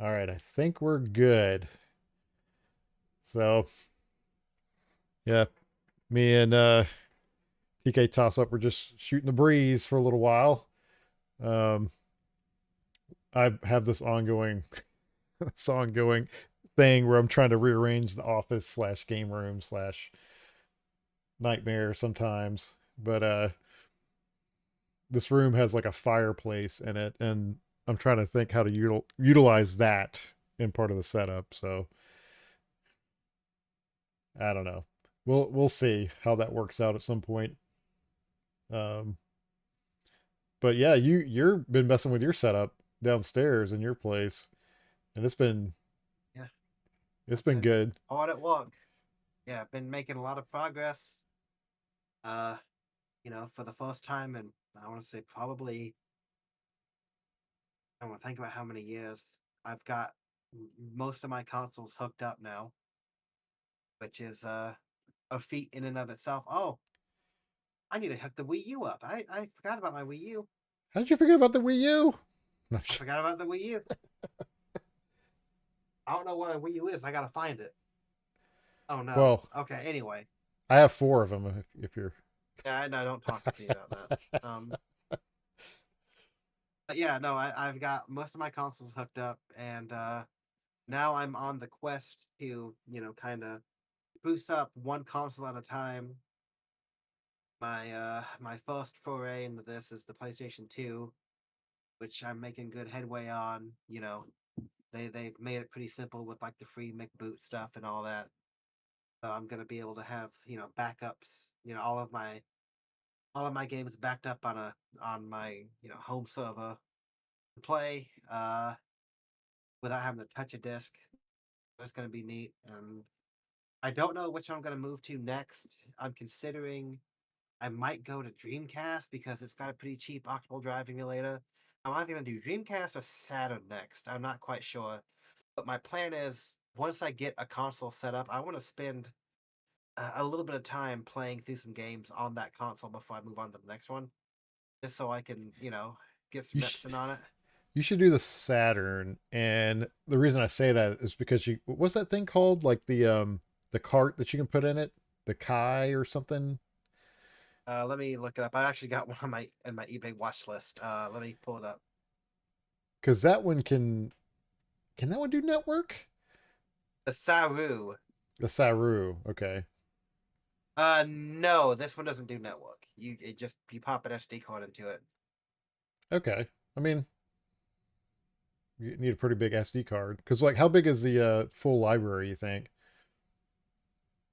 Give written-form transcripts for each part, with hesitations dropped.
All right, I think we're good. So, yeah, me and TK Toss Up were just shooting the breeze for a little while. Um, I have this ongoing thing where I'm trying to rearrange the office slash game room slash nightmare sometimes. But this room has like a fireplace in it, and I'm trying to think how to utilize that in part of the setup. So I don't know. We'll see how that works out at some point. Um, but yeah, you're been messing with your setup downstairs in your place, and Yeah, it's I've been been good. hard at work. Yeah, I've been making a lot of progress. Uh, for the first time in I want to say probably I want to think about how many years I've got most of my consoles hooked up now, which is a feat in and of itself. Oh, I need to hook the Wii U up. I forgot about my Wii U. How did you forget about the Wii U? I forgot about the Wii U. I don't know where my Wii U is. I gotta find it. Oh no. Well, Okay. Anyway, I have four of them. If you're, yeah, I know. Don't talk to me about that. But yeah, no, I've got most of my consoles hooked up, and now I'm on the quest to kind of boost up one console at a time. My first foray into this is the PlayStation 2, which I'm making good headway on. They've made it pretty simple with like the free McBoot stuff and all that. So I'm gonna be able to have backups. All of my games backed up on my home server to play without having to touch a disc. That's gonna be neat. And I don't know which one I'm gonna move to next. I'm considering I might go to Dreamcast because it's got a pretty cheap Octopus Drive emulator. I'm either gonna do Dreamcast or Saturn next. I'm not quite sure. But my plan is once I get a console set up, I want to spend a little bit of time playing through some games on that console before I move on to the next one, just so I can, get some you reps in on it. you should do the Saturn, and the reason I say that is because what's that thing called? Like the cart that you can put in it, the Kai or something. Let me look it up. I actually got one on my eBay watch list. Let me pull it up. Because that one can that one do network? The Saru. The Saru. Okay. No, this one doesn't do network. You pop an SD card into it. Okay. I mean, you need a pretty big SD card. Because like, how big is the full library? You think?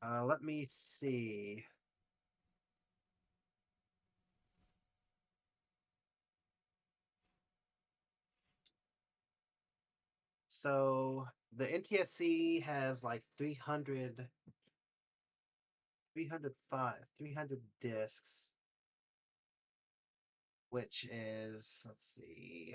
Let me see. So the NTSC has like 300 discs, which is, let's see.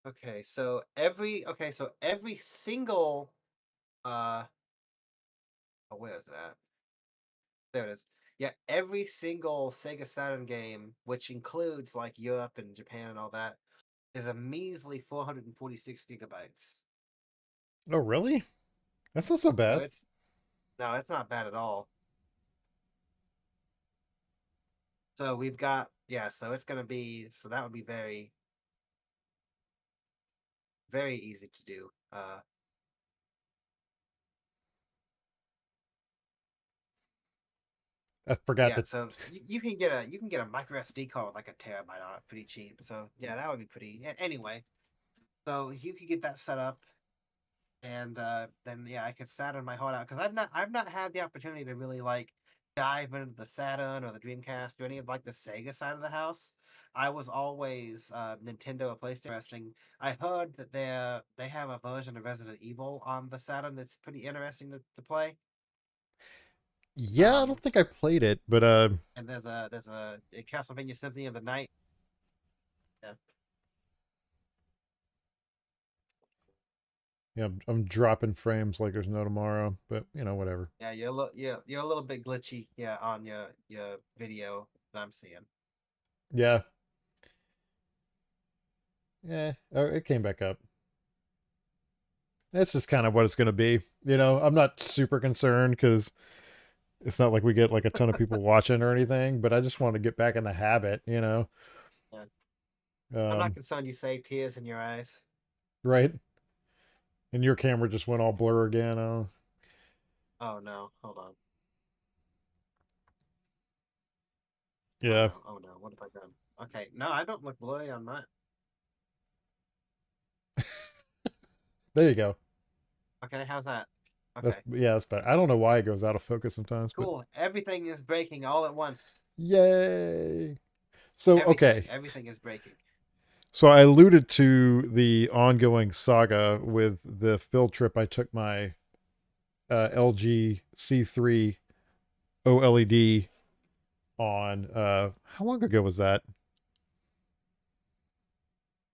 Okay, so every single uh oh, where is that? There it is. Yeah, every single Sega Saturn game, which includes like Europe and Japan and all that, is a measly 446 gigabytes. Oh, really? That's not so So bad. it's no, it's not bad at all. So we've got yeah, so it's gonna be so that would be very, very easy to do. I forgot Yeah, that. so you can get a micro SD card with like a terabyte on it pretty cheap. So yeah, that would be pretty. Anyway, so you could get that set up, and then yeah, I could Saturn my heart out because I've not had the opportunity to really like dive into the Saturn or the Dreamcast or any of like the Sega side of the house. I was always Nintendo or PlayStation. I heard that they have a version of Resident Evil on the Saturn that's pretty interesting to play. Yeah, I don't Um, think I played it, but and there's a Castlevania Symphony of the Night. Yeah. Yeah, I'm dropping frames like there's no tomorrow, but whatever. Yeah, you're a little bit glitchy, yeah, on your video that I'm seeing. Yeah, yeah. Oh, it came back up. That's just kind of what it's going to be. I'm not super concerned because it's not like we get like a ton of people watching or anything, but I just want to get back in the habit. Yeah. I'm not Um, concerned you save tears in your eyes. right? And your camera just went all blur again. Oh, Oh no, hold on. Oh yeah. no, oh no, what have I done? Okay, no, I don't look blurry on mine. There you go. Okay, how's that? That's Okay, yeah, that's better. I don't know why it goes out of focus sometimes, but cool. Everything is breaking all at once. yay. So Everything, okay. everything is breaking. So I alluded to the ongoing saga with the field trip I took my LG C3 OLED on. How long ago was that?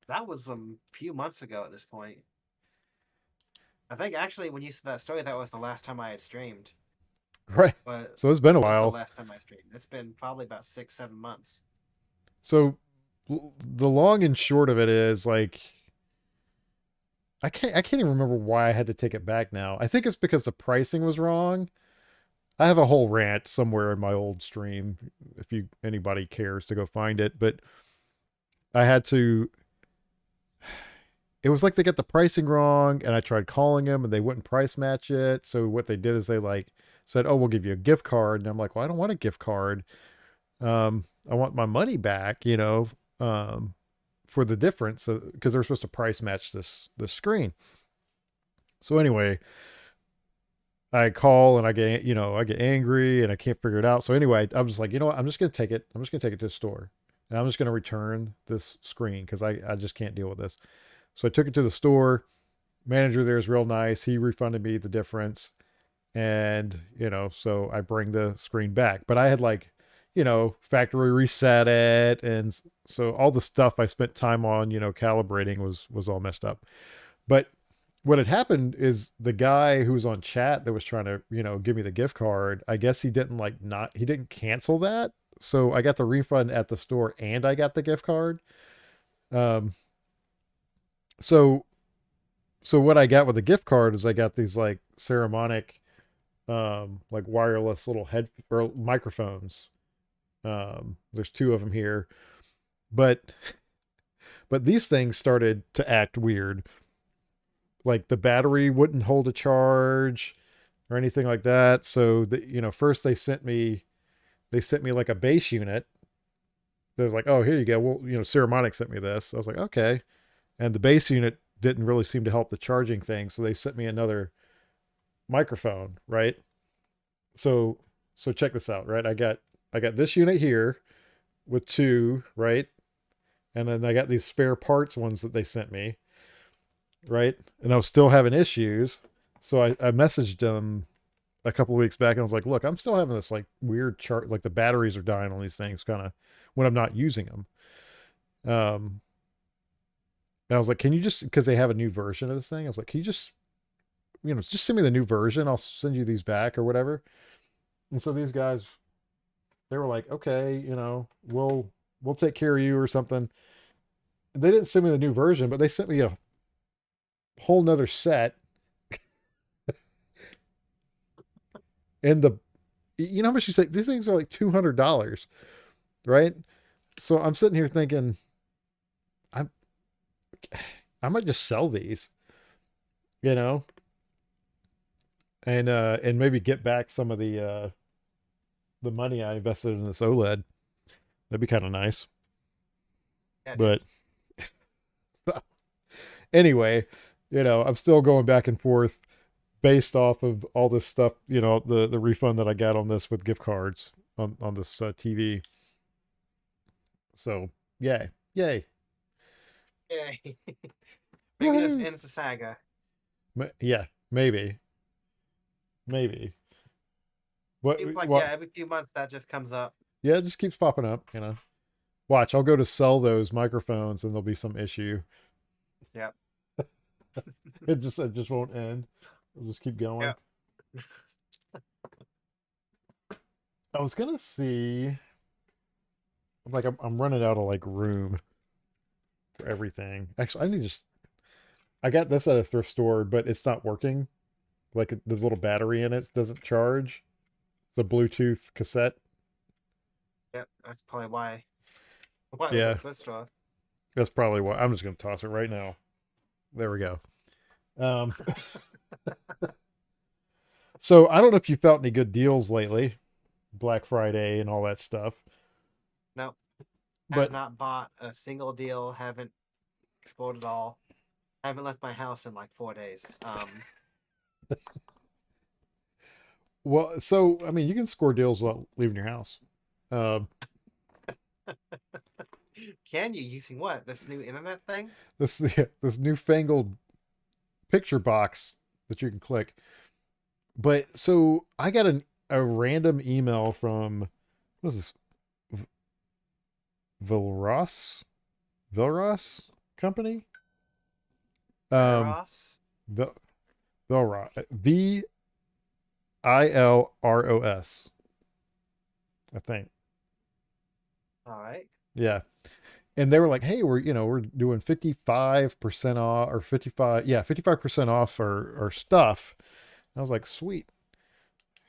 That was few months ago at this point. I think actually when you said that story, that was the last time I had streamed. Right. But So it's been a close to the while. last time I streamed. It's been probably about 6, 7 months. So the long and short of it is like I can't even remember why I had to take it back now. I think it's because the pricing was wrong. I have a whole rant somewhere in my old stream if anybody cares to go find it, but I had to it was like they got the pricing wrong and I tried calling them and they wouldn't price match it. So what they did is they like said, "Oh, we'll give you a gift card." And I'm like, "Well, I don't want a gift card. I want my money back, um, for the difference because they're supposed to price match this screen." So anyway, I call and I get angry and I can't figure it out. So anyway, I'm just like, you know what? I'm just gonna take it. I'm just gonna take it to the store and I'm just gonna return this screen because I just can't deal with this. So I took it to the store. Manager there is real nice. He refunded me the difference, and so I bring the screen back. But I had like, factory reset it, and so all the stuff I spent time on, calibrating was all messed up. But what had happened is the guy who was on chat that was trying to, give me the gift card, I guess he didn't like not he didn't cancel that. So I got the refund at the store and I got the gift card. Um so so what I got with the gift card is I got these like Ceramonic like wireless little head or microphones. There's two of them here. But these things started to act weird. Like the battery wouldn't hold a charge or anything like that. So first they sent me like a base unit. They was like, "Oh, here you go." Well, Ceramonic sent me this. I was like, "Okay." And the base unit didn't really seem to help the charging thing, so they sent me another microphone, right? So check this out, right? I got this unit here with two, right? And then I got these spare parts ones that they sent me, right? And I was still having issues. So I messaged them a couple of weeks back and I was like, "Look, I'm still having this like weird chart, like the batteries are dying on these things kind of when I'm not using them." Um, and I was like, "Can you just, because they have a new version of this thing, I was like, can you just send me the new version? I'll send you these back or whatever." And so these guys, they were like, "Okay, we'll take care of you or something." They didn't send me the new version, but they sent me a whole nother set. And how much you say? These things are like $200, right? So I'm sitting here thinking, I'm I might just sell these, you know, and maybe get back some of the money I invested in this OLED. That'd be kind of nice. Yeah, dude. But anyway, I'm still going back and forth based off of all this stuff, the refund that I got on this with gift cards on this TV. So, yay. Yay. Yay. Maybe this Woohoo. ends the saga. Yeah, maybe. Maybe. What Seems like, yeah, what every few months that just comes up. yeah, it just keeps popping up. Watch, I'll go to sell those microphones and there'll be some issue. Yep. It just won't end. It'll just keep going. Yeah. I was gonna see, like, I'm running out of like room for everything. Actually, I need to just. I got this at a thrift store, but it's not working. Like the little battery in it doesn't charge. It's a Bluetooth cassette. Yep, that's probably why it was Yeah, at thrift store. that's probably why. I'm just gonna toss it right now. There we go. Um, so I don't know if you felt any good deals lately, Black Friday and all that stuff. No, have But not bought a single deal. Haven't explored at all. Haven't left my house in like 4 days. well, so I mean, you can score deals without leaving your house. Um, Can you using what? This new internet thing? this this newfangled picture box that you can click. But so I got a random email from what is this? Vilros Vilros company. Um, Veros? Vil Vilros Vilros, I think. All right. Yeah. And they were like, "Hey, we're doing 55% off or 55% off our stuff." And I was like, "Sweet."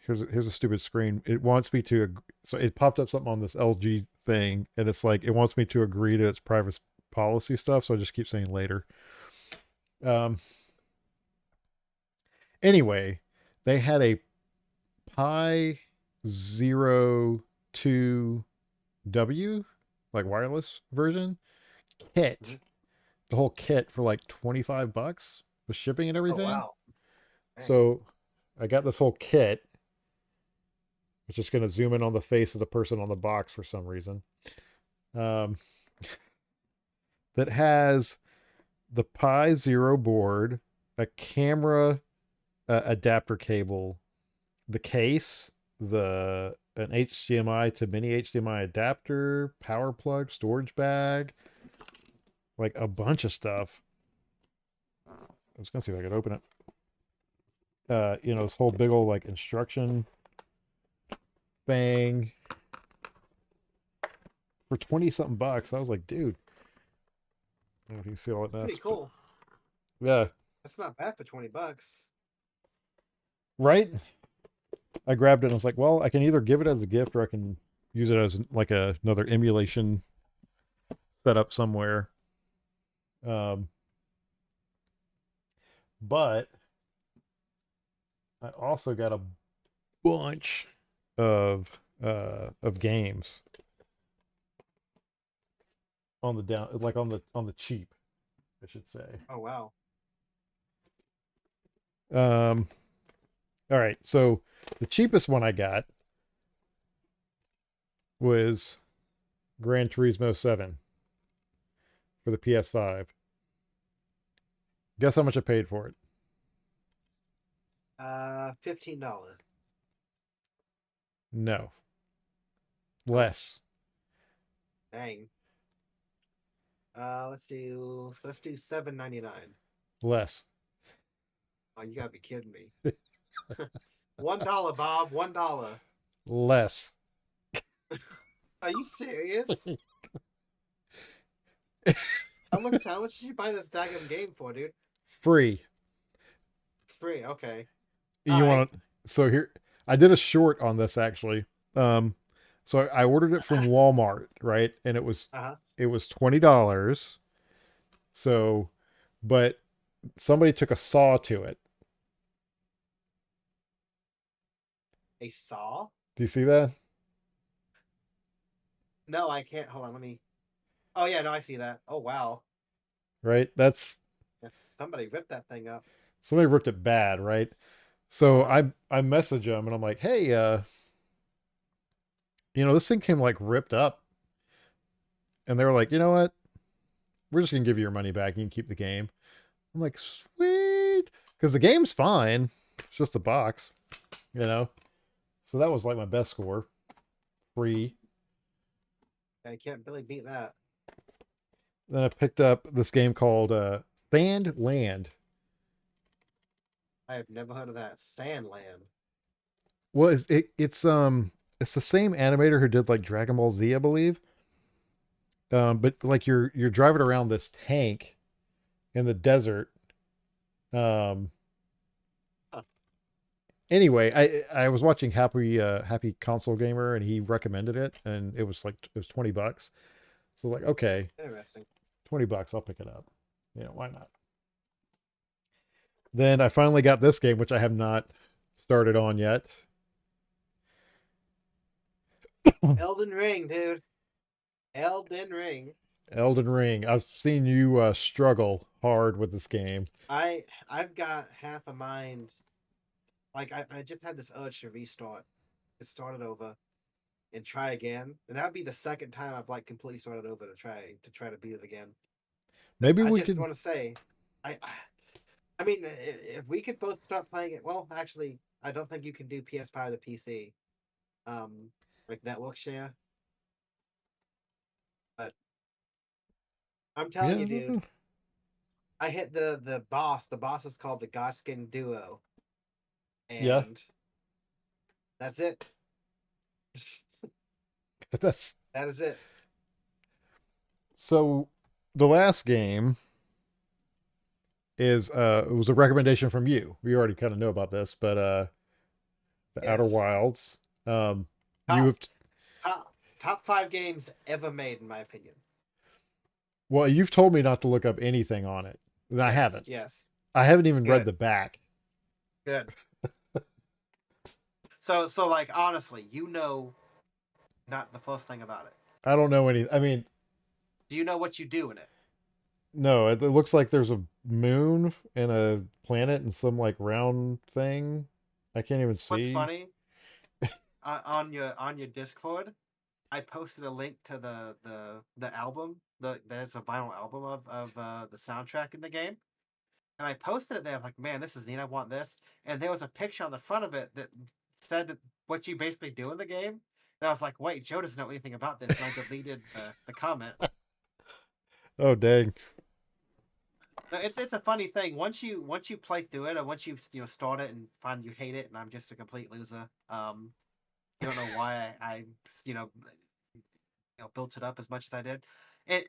Here's a stupid screen. It wants me to so it popped up something on this LG thing and it's like it wants me to agree to its privacy policy stuff, so I just keep saying later. Um anyway, they had a Pi 02W like wireless version Mhm. kit, the whole kit for like $25 with shipping and Oh everything. wow. Dang. So I got this whole kit. It's just going to zoom in on the face of the person on the box for some reason. Um, that has the Pi Zero board, a camera adapter cable, the case, the an HDMI to mini HDMI adapter, power plug, storage bag, like a bunch of stuff. I was gonna see if I could open it. This whole big old like instruction thing for 20 something bucks. I was like, dude, I don't know if you can see all that Pretty mess, but cool. yeah, That's not bad for 20 bucks. right. I grabbed it and I was like, well, I can either give it as a gift or I can use it as like another emulation setup somewhere. Um, but I also got a bunch of games on the down like on the cheap, I should say. Oh wow. Um, all right, so the cheapest one I got was Gran Turismo 7 for the PS5. Guess how much I paid for it? $15. No, Huh? less, Dang. Let's do 7.99. less. Oh, you gotta be kidding me. $1, Bob. $1. Less. Are you serious? How much did you buy this daggum game for, dude? Free. Free. Okay. All You right. want so here I did a short on this actually. Um so I ordered it from Walmart, right? And Uh-huh. it was $20. So but somebody took a saw to it. A saw? Do you see that? No, I can't. Hold on. Let me. Oh yeah, no, I see that. Oh wow. Right? That's Yes, somebody ripped that thing up. somebody ripped it bad, right? So Uh-huh. I message them and I'm like, "Hey, this thing came like ripped up." And they were like, "You know what? We're just going to give you your money back. You can keep the game." I'm like, "Sweet." Cuz the game's fine. It's just the box, you know. So that was like my best score. Free. Yeah, you can't really beat that. Then I picked up this game called Sand Land. I have never heard of that. Sandland. Well, it's the same animator who did like Dragon Ball Z, I believe. But like you're driving around this tank in the desert. Um, Huh. anyway, I was watching Happy Console Gamer, and he recommended it, and it was $20. So I was like, okay, Interesting. $20, I'll pick it up. Why not? Then I finally got this game, which I have not started on yet. Elden Ring, dude. Elden Ring. Elden Ring. I've seen you struggle hard with this game. I've got half a mind. Like I just had this urge to restart, to start it over, and try again. And that'd be the second time I've like completely started over to try to beat it again. But Maybe I we just could. want to say, I I mean, if we could both start playing it, well, actually, I don't think you can do PS5 to PC, like network share. But I'm telling you, Yeah, dude, I hit the boss. The boss is called the Godskin Duo, yeah. and that's it. That's That is it. so. The last game is it was a recommendation from you. We already kind of know about this, but the Outer Yes, Wilds. Um, you top have top 5 games ever made, in my opinion. well, you've told me not to look up anything on it, and I Yes, haven't. yes, I haven't even read good, the back. good. So like honestly, not the first thing about it. I don't know any. I mean, Do you know what you do in it? no, it looks like there's a moon and a planet and some like round thing. I can't even What's see. funny, on your Discord, I posted a link to the album. There's a vinyl album of the soundtrack in the game, and I posted it there. I was like, man, this is neat. I want this. And there was a picture on the front of it that said what you basically do in the game. And I was like, wait, Joe doesn't know anything about this. And I deleted the comment. Oh dang! No, it's a funny thing. Once you play through it, or once you start it and find you hate it, and I'm just a complete loser. You don't know why I you know built it up as much as I did.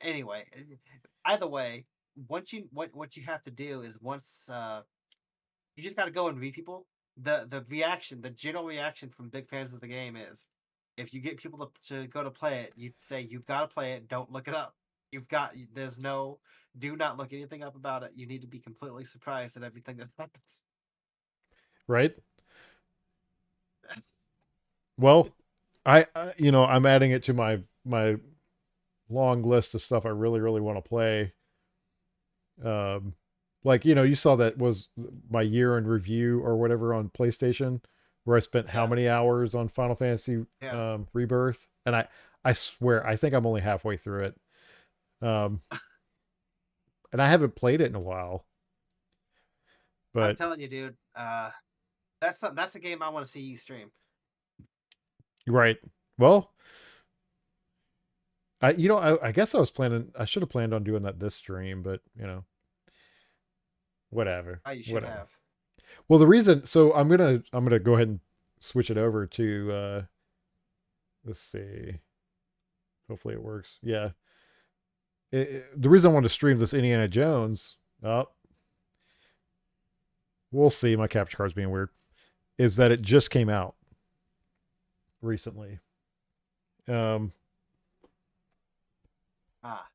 Anyway, either way, what you have to do is once you just got to go and read people. The general reaction from big fans of the game is, if you get people to go to play it, you say you've got to play it. Don't look it up. There's no, do not look anything up about it. You need to be completely surprised at everything that happens. Right? Well, I'm adding it to my long list of stuff I really really want to play. Um, like you saw that was my year in review or whatever on PlayStation, where I spent how Yeah, many hours on Final Fantasy yeah. Rebirth, and I swear I think I'm only halfway through it. Um, and I haven't played it in a while, I'm but telling you, dude. That's a game I want to see you stream. right. Well, I guess I should have planned on doing that this stream, but whatever, Oh, you should whatever. have. Well, the reason, so I'm gonna go ahead and switch it over to let's see. Hopefully it works. Yeah. The reason I wanted to stream this Indiana Jones, oh, we'll see. My capture card's being weird. Is that it just came out recently? Um, Ah.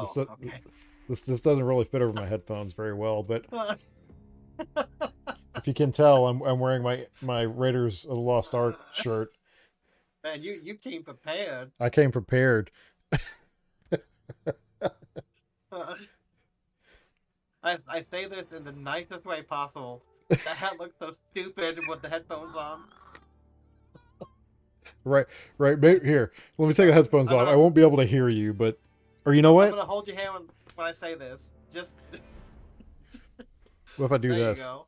this Oh, do- okay. this doesn't really fit over my headphones very well, but if you can tell, I'm wearing my Raiders of the Lost Ark shirt. Man, you came prepared. I came prepared. I say this in the nicest way possible. That hat looks so stupid with the headphones on. Right, right. Here, let me take the headphones I'm off. I gonna won't be able to hear you, but or you know I'm what? gonna hold your hand when I say this. Just What if I do there you this? go.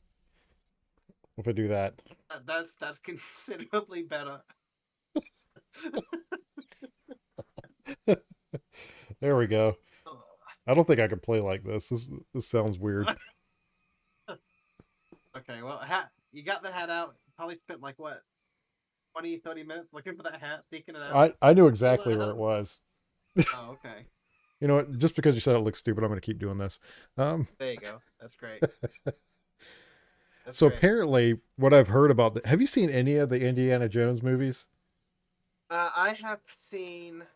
What if I do that? That's considerably better. There we go. I don't think I can play like this. This sounds weird. Okay, well, hat. You got the hat out. Probably spent like what 20, 30 minutes looking for that hat, seeking it out. I knew Pull it exactly where it out. was. Oh, okay. You know what? Just because you said it looks stupid, I'm going to keep doing this. There you go. That's great. That's So great. apparently, what I've heard about, have you seen any of the Indiana Jones movies? I have seen.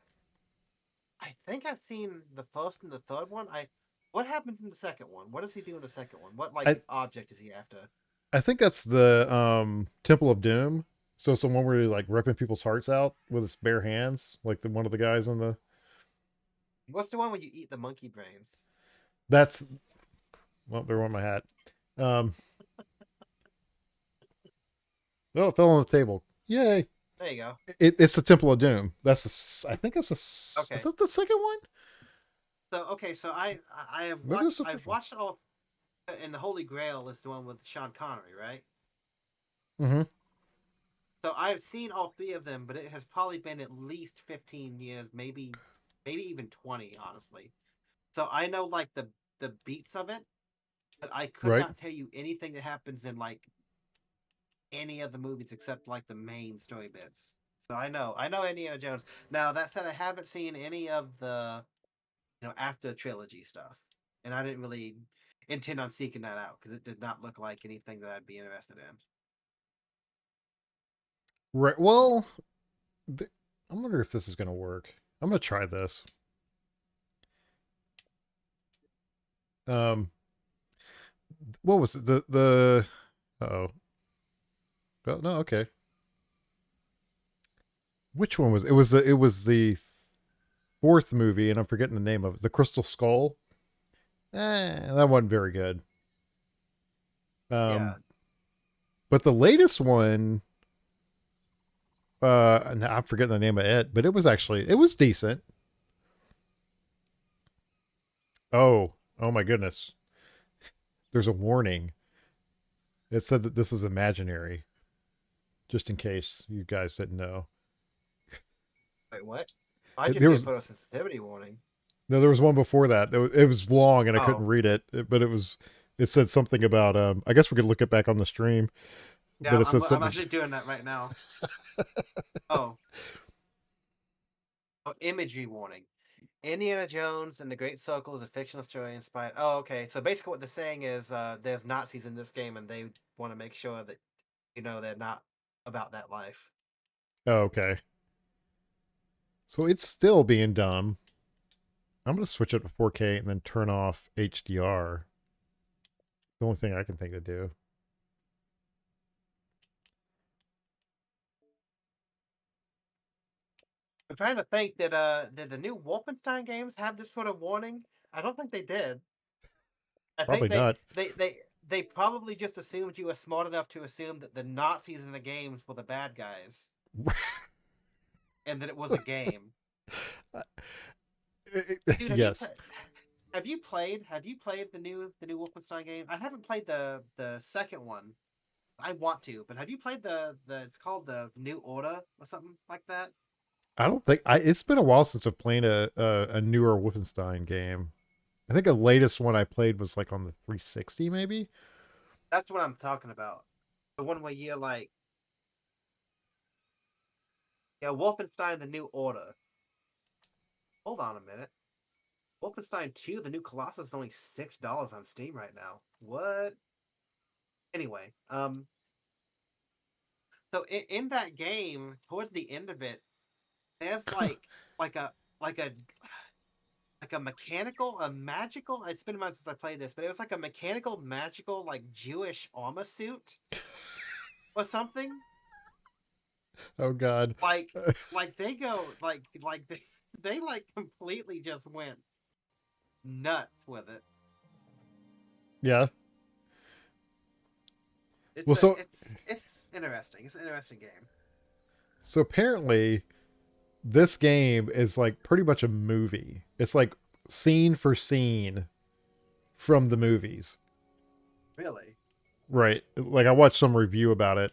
I think I've seen the first and the third one. What happens in the second one? What does he do in the second one? What like I object is he after? I think that's the Temple of Doom. So it's the one where he's like ripping people's hearts out with his bare hands, like the one of the guys on the. What's the one where you eat the monkey brains? That's well, there went my hat. Um, oh, it fell on the table. Yay! There you go. It's the Temple of Doom. That's the. I think it's the. Is Okay. that the second one? So I have Maybe that's watched the I've first one. watched all, and the Holy Grail is the one with Sean Connery, right? Mm-hmm. So I've seen all three of them, but it has probably been at least 15 years, maybe even 20, honestly. So I know like the beats of it, but I could Right. not tell you anything that happens in like any of the movies except like the main story bits. So I know Indiana Jones. Now that said, I haven't seen any of the after trilogy stuff, and I didn't really intend on seeking that out because it did not look like anything that I'd be interested in. Right. Well, I wonder if this is gonna work. I'm gonna try this. Um, what was it? The oh oh no, okay. Which one was it? It was the fourth movie, and I'm forgetting the name of it. The Crystal Skull. That wasn't very good. Yeah. Um, but the latest one, I'm forgetting the name of it, but it was decent. Oh my goodness. There's a warning. It said that this is imaginary, just in case you guys didn't know. Wait, what? I just There see a was photosensitivity warning. no, there was one before that. It was long and I couldn't Oh, read it, but it said something about I guess we could look it back on the stream, but yeah. it I'm says I'm something. actually doing that right now. Oh, imagery warning. Indiana Jones and the Great Circle is a fictional story inspired. Oh, okay. So basically, what they're saying is there's Nazis in this game, and they want to make sure that they're not about that life. Oh, okay. So it's still being dumb. I'm gonna switch it to 4K and then turn off HDR. The only thing I can think to do. I'm trying to think that did the new Wolfenstein games have this sort of warning? I don't think they did. I think Probably they not. they they they probably just assumed you were smart enough to assume that the Nazis in the games were the bad guys and that it was a game. Dude, Yes. have you played the new Wolfenstein game? I haven't played the second one. I want to, but have you played the it's called the New Order or something like that? I don't think I. It's been a while since I've played a newer Wolfenstein game. I think the latest one I played was like on the 360, maybe. That's what I'm talking about. The one where you're like, yeah, Wolfenstein: The New Order. Hold on a minute. Wolfenstein 2: The New Colossus is only $6 on Steam right now. What? Anyway, so in that game, towards the end of it, there's like a like a like a mechanical, a magical. It's been a month since I played this, but it was like a mechanical, magical, like Jewish armor suit or something. Oh God. Like like they go like they like completely just went nuts with it. Yeah. It's Well, a so it's interesting. It's an interesting game. so apparently this game is like pretty much a movie. It's like scene for scene from the movies. Really. Right. Like I watched some review about it.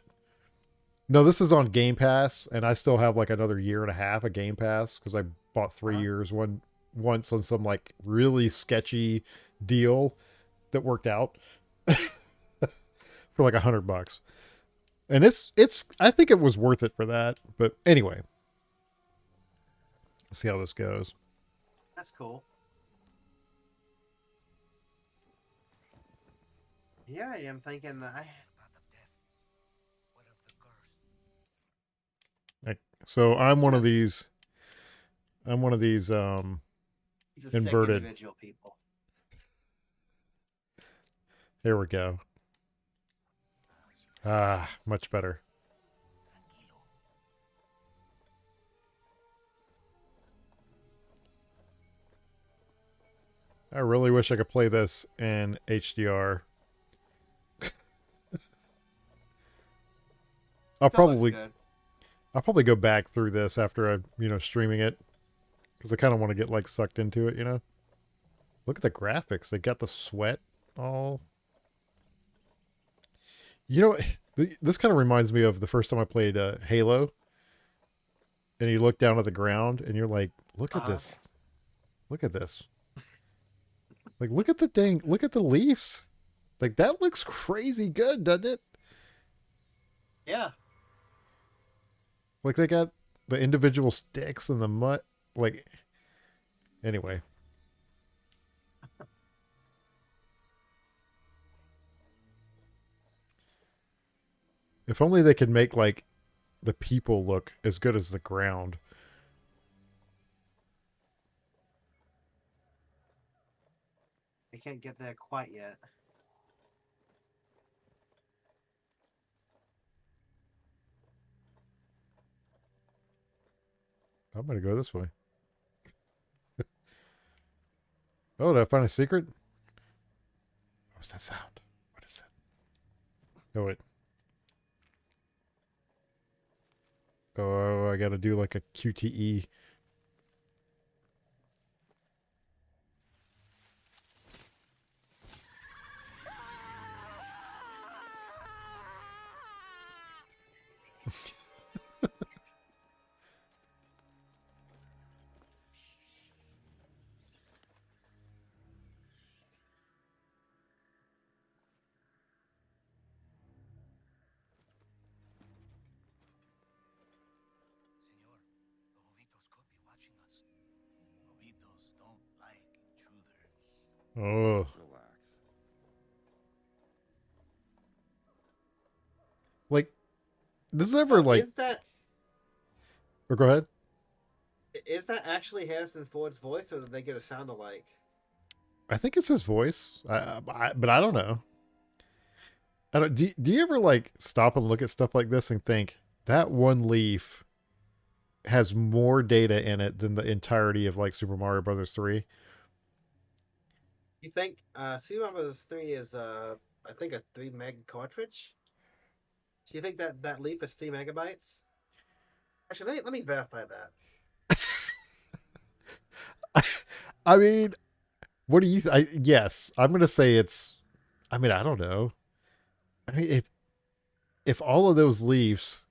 No, this is on Game Pass, and I still have like another year and a half of Game Pass because I bought three Uh-huh. years once on some like really sketchy deal that worked out for like $100. And it's I think it was worth it for that. But anyway, let's see how this goes. That's cool. Yeah, I am thinking. So I'm one of Yes, these. I'm one of these he's a sick inverted. individual, people. Here we go. Ah, much better. I really wish I could play this in HDR. I'll Still looks probably good. I'll probably go back through this after I streaming it because I kind of want to get like sucked into it. Look at the graphics. They got the sweat all. You know, this kind of reminds me of the first time I played Halo, and you look down at the ground and you're like, look at Uh, this, look at this. Like, look at the leaves. Like that looks crazy good, doesn't it? yeah. Like they got the individual sticks and the mud. Like, anyway, if only they could make like the people look as good as the ground. I can't get there quite yet. I'm gonna go this way. Oh, did I find a secret? What was that sound? What is it? Oh, wait. Oh, I gotta do like a QTE. Senor, the Jovitos could be watching us. Jovitos don't like intruders. Oh, Relax. like this is ever So like? Or go ahead. is that actually Harrison Ford's voice, or did they get a sound alike? I think it's his voice. But I don't know. I don't. Do you ever like stop and look at stuff like this and think that one leaf has more data in it than the entirety of like Super Mario Brothers 3? You think Super Mario Bros. 3 is I think a 3 meg cartridge? Do you think that that leap is 3 MB? Actually, let me verify that. I mean, what do you? Yes, I'm gonna say it's. I mean, I don't know. I mean, if all of those leaves,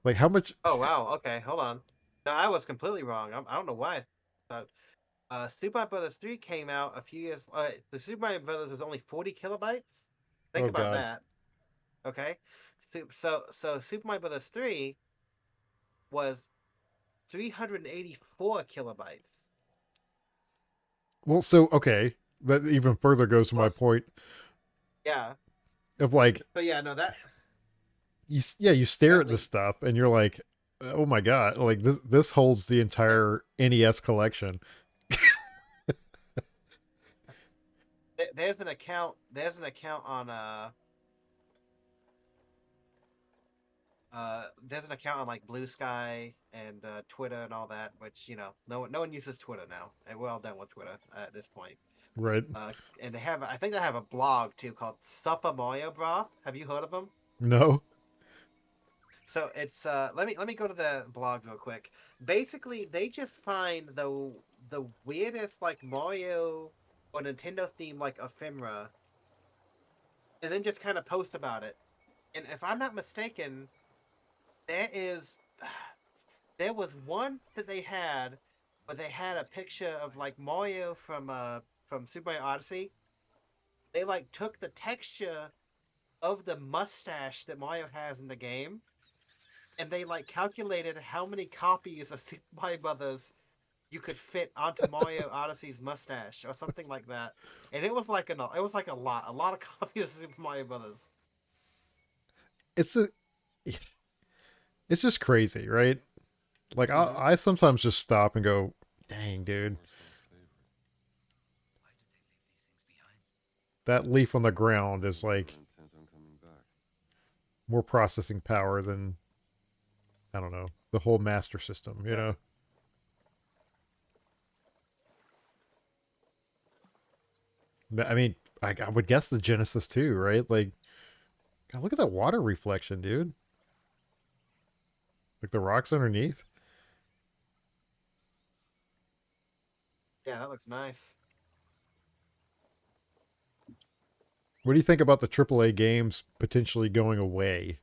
like how much? Oh wow. Okay, hold on. No, I was completely wrong. I don't know why I thought Super Mario Brothers 3 came out a few years. The Super Mario Brothers was only 40 kilobytes. Think Oh about God. that. Okay, so Super Mario Brothers 3 was 384 kilobytes. Well, so okay, that even further goes to my Plus, point yeah. of like So yeah, no you stare that at this leap. stuff and you're like, oh my God, like this holds the entire NES collection. There's an account. There's an account on there's an account on like Blue Sky and Twitter and all that, which no one uses Twitter now, and we're all done with Twitter at this point. Right? And I think they have a blog too called Supper Mario Broth. Have you heard of them? No. So it's let me go to the blog real quick. Basically, they just find the weirdest like Mario or Nintendo theme like ephemera, and then just kind of post about it. And if I'm not mistaken, there is there was one that they had where they had a picture of like Mario from Super Mario Odyssey. They like took the texture of the mustache that Mario has in the game, and they like calculated how many copies of Super Mario Brothers you could fit onto Mario Odyssey's mustache or something like that. And it was like a lot of copies of Super Mario Brothers. It's a, it's just crazy, right? Like Mhm. I sometimes just stop and go, "Dang, dude, Why did they leave these things behind? that leaf on the ground is like more processing power than I don't know the whole Master System." You Yeah. know? I mean, I would guess the Genesis too, right? Like, God, look at that water reflection, dude. Like the rocks underneath. Yeah, that looks nice. What do you think about the AAA games potentially going away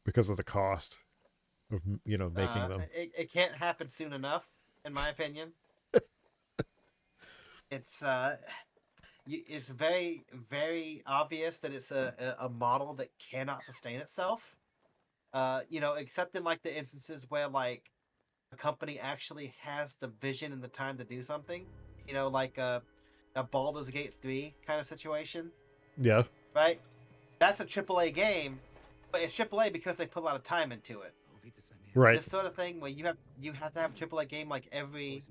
because of the cost of making them? It can't happen soon enough, in my opinion. It's it's very very obvious that it's a model that cannot sustain itself. Except in like the instances where like a company actually has the vision and the time to do something. Like a Baldur's Gate 3 kind of situation, Yeah, right? That's a AAA game, but it's AAA because they put a lot of time into it. right, This sort of thing where you have to have a AAA game like every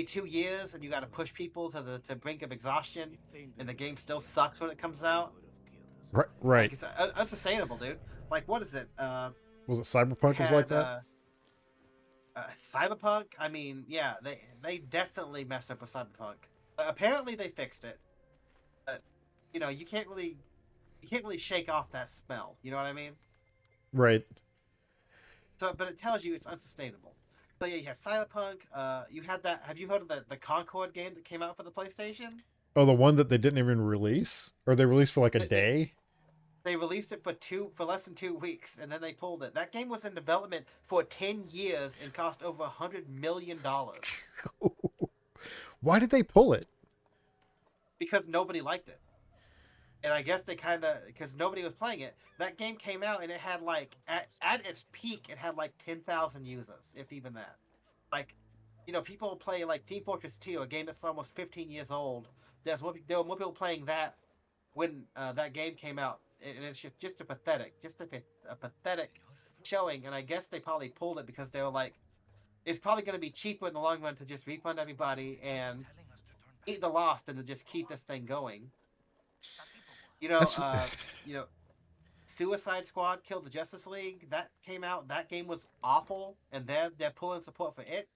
2 years, and you got to push people to the brink of exhaustion, and the game still sucks when it comes out. right, Like right. it's unsustainable, dude. Like what is it? Was it You Cyberpunk was like had that? Cyberpunk. I mean, yeah, they definitely messed up with Cyberpunk. Apparently they fixed it, but you can't really shake off that smell. You know what I mean? Right. So, but it tells you it's unsustainable. So yeah, you had Cyberpunk. You had that. Have you heard of the Concord game that came out for the PlayStation? Oh, the one that they didn't even release, or they released for like a They, they, day. they released it for less than 2 weeks, and then they pulled it. That game was in development for 10 years and cost over $100 million Why did they pull it? because nobody liked it. And I guess they kind of because nobody was playing it. That game came out and it had like at its peak, it had like 10,000 users, if even that. Like, people play like Team Fortress 2, a game that's almost 15 years old. There were more people playing that when that game came out, and it's just a pathetic showing. And I guess they probably pulled it because they were like, it's probably going to be cheaper in the long run to just refund everybody and eat the loss than to just keep this thing going. You know, That's uh, you know, Suicide Squad killed the Justice League. That came out. That game was awful, and they're pulling support for it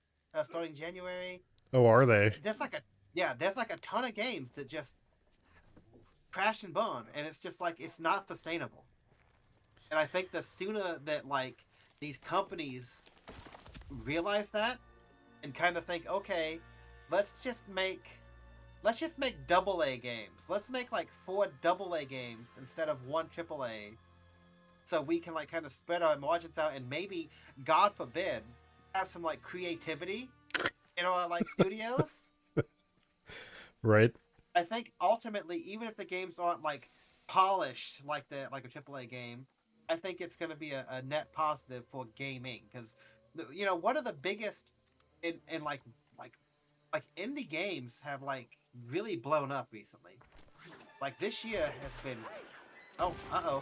starting January. oh, are they? There's like a ton of games that just crash and burn, and it's just like it's not sustainable. And I think the sooner that like these companies realize that and kind of think, okay, let's just make let's just make double A games. Let's make like 4 AA games instead of 1 AAA, so we can like kind of spread our margins out and maybe, God forbid, have some like creativity in our like studios. Right. I think ultimately, even if the games aren't like polished like a AAA game, I think it's going to be a net positive for gaming because one of the biggest in like indie games have like really blown up recently. Like this year has been. Oh, uh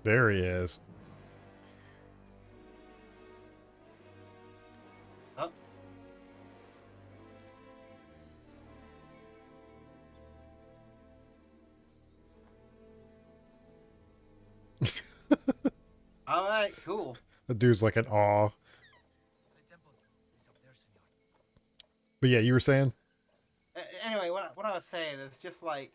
There he is. oh. All right, cool. The dude's like an awe. But yeah, you were saying? Anyway, what I was saying is just like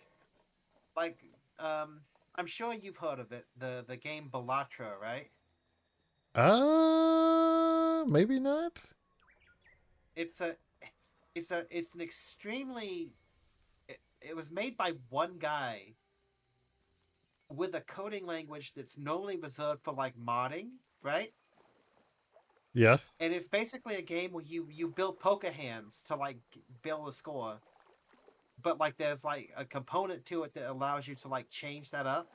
I'm sure you've heard of it, the game Bellatra, right? Maybe not. It's a it's an extremely it was made by one guy with a coding language that's normally reserved for like modding, right? Yeah. And it's basically a game where you build poker hands to like build a score. but like there's like a component to it that allows you to like change that up,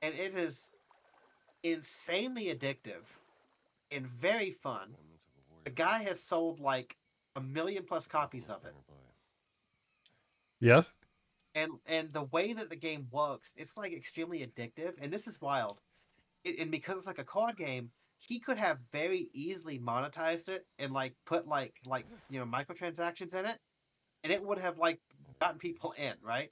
and it is insanely addictive and very fun. The guy has sold like 1 million+ copies of it, Yeah. and the way that the game works, it's like extremely addictive, and this is wild. And because it's like a card game, he could have very easily monetized it and like put like microtransactions in it, and it would have like gotten people in, right?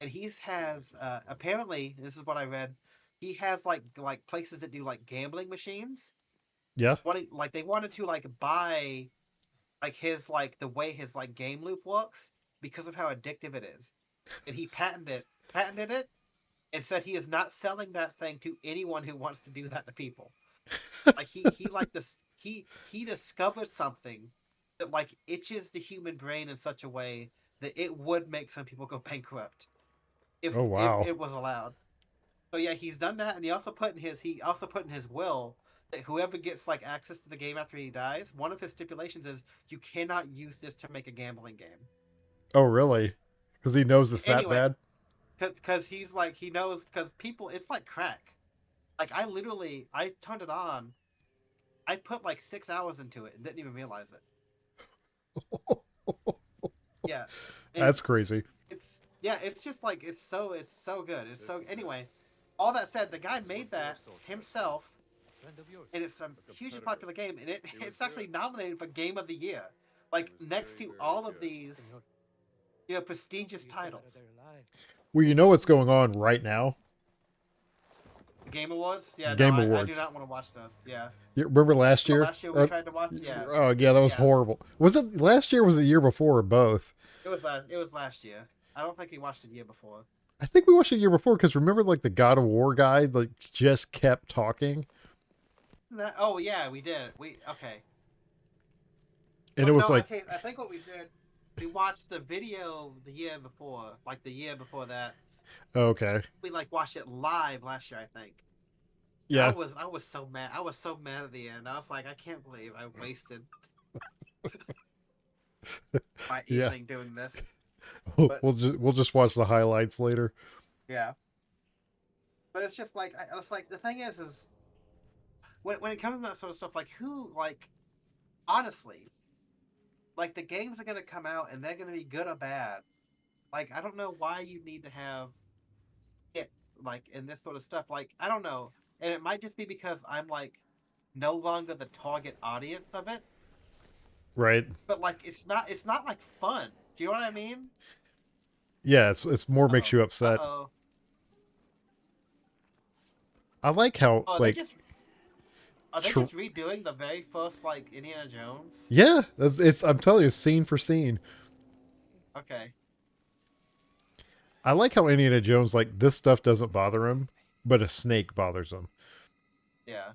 And he's has apparently, this is what I read, he has like places that do like gambling machines. Yeah. They wanted to like buy like his like the way his like game loop works because of how addictive it is. And he patented it and said he is not selling that thing to anyone who wants to do that to people. Like he like this he discovered something that like itches the human brain in such a way that it would make some people go bankrupt Oh if wow. it was allowed. So yeah, he's done that, and he also put in his will that whoever gets like access to the game after he dies, one of his stipulations is you cannot use this to make a gambling game. Oh really? Because he knows it's that Anyway, bad. because he's like he knows because people it's like crack. Like I turned it on. I put like 6 hours into it and didn't even realize it. Yeah, and That's crazy. it's just like it's so good. It's so anyway. All that said, the guy made that himself, and it's a hugely popular game, and it's actually nominated for Game of the Year, like next to all of these prestigious titles. Well, you know what's going on right now? The Game Awards, yeah, Game no, I Awards. do not want to watch those. Yeah, You remember last well, year? last year we tried to watch. Yeah, Oh yeah, that was yeah. horrible. Was it last year? Or was it the year before? Or both? It was last year. I don't think we watched it the year before. I think we watched it the year before because remember, like the God of War guy, like just kept talking, Oh yeah, we did. Okay. and Well, it was no, like, okay. I think what we did, we watched the video the year before, like the year before that. okay, We like watched it live last year, I think. yeah. I was so mad. I was so mad at the end. I was like, I can't believe I wasted my Yeah. evening doing this. But- We'll just watch the highlights later. Yeah. But it's just like it's like the thing is when it comes to that sort of stuff, like who like honestly, like the games are gonna come out and they're gonna be good or bad. Like I don't know why you need to have it like in this sort of stuff. Like I don't know, and it might just be because I'm like no longer the target audience of it. Right? But like it's not like fun. Do you know what I mean? Yeah. It's more makes you upset. Uh-oh. I like how Oh, like are they Tr- just redoing the very first like Indiana Jones? yeah, it's I'm telling you, scene for scene. Okay. I like how Indiana Jones like this stuff doesn't bother him, but a snake bothers him. Yeah.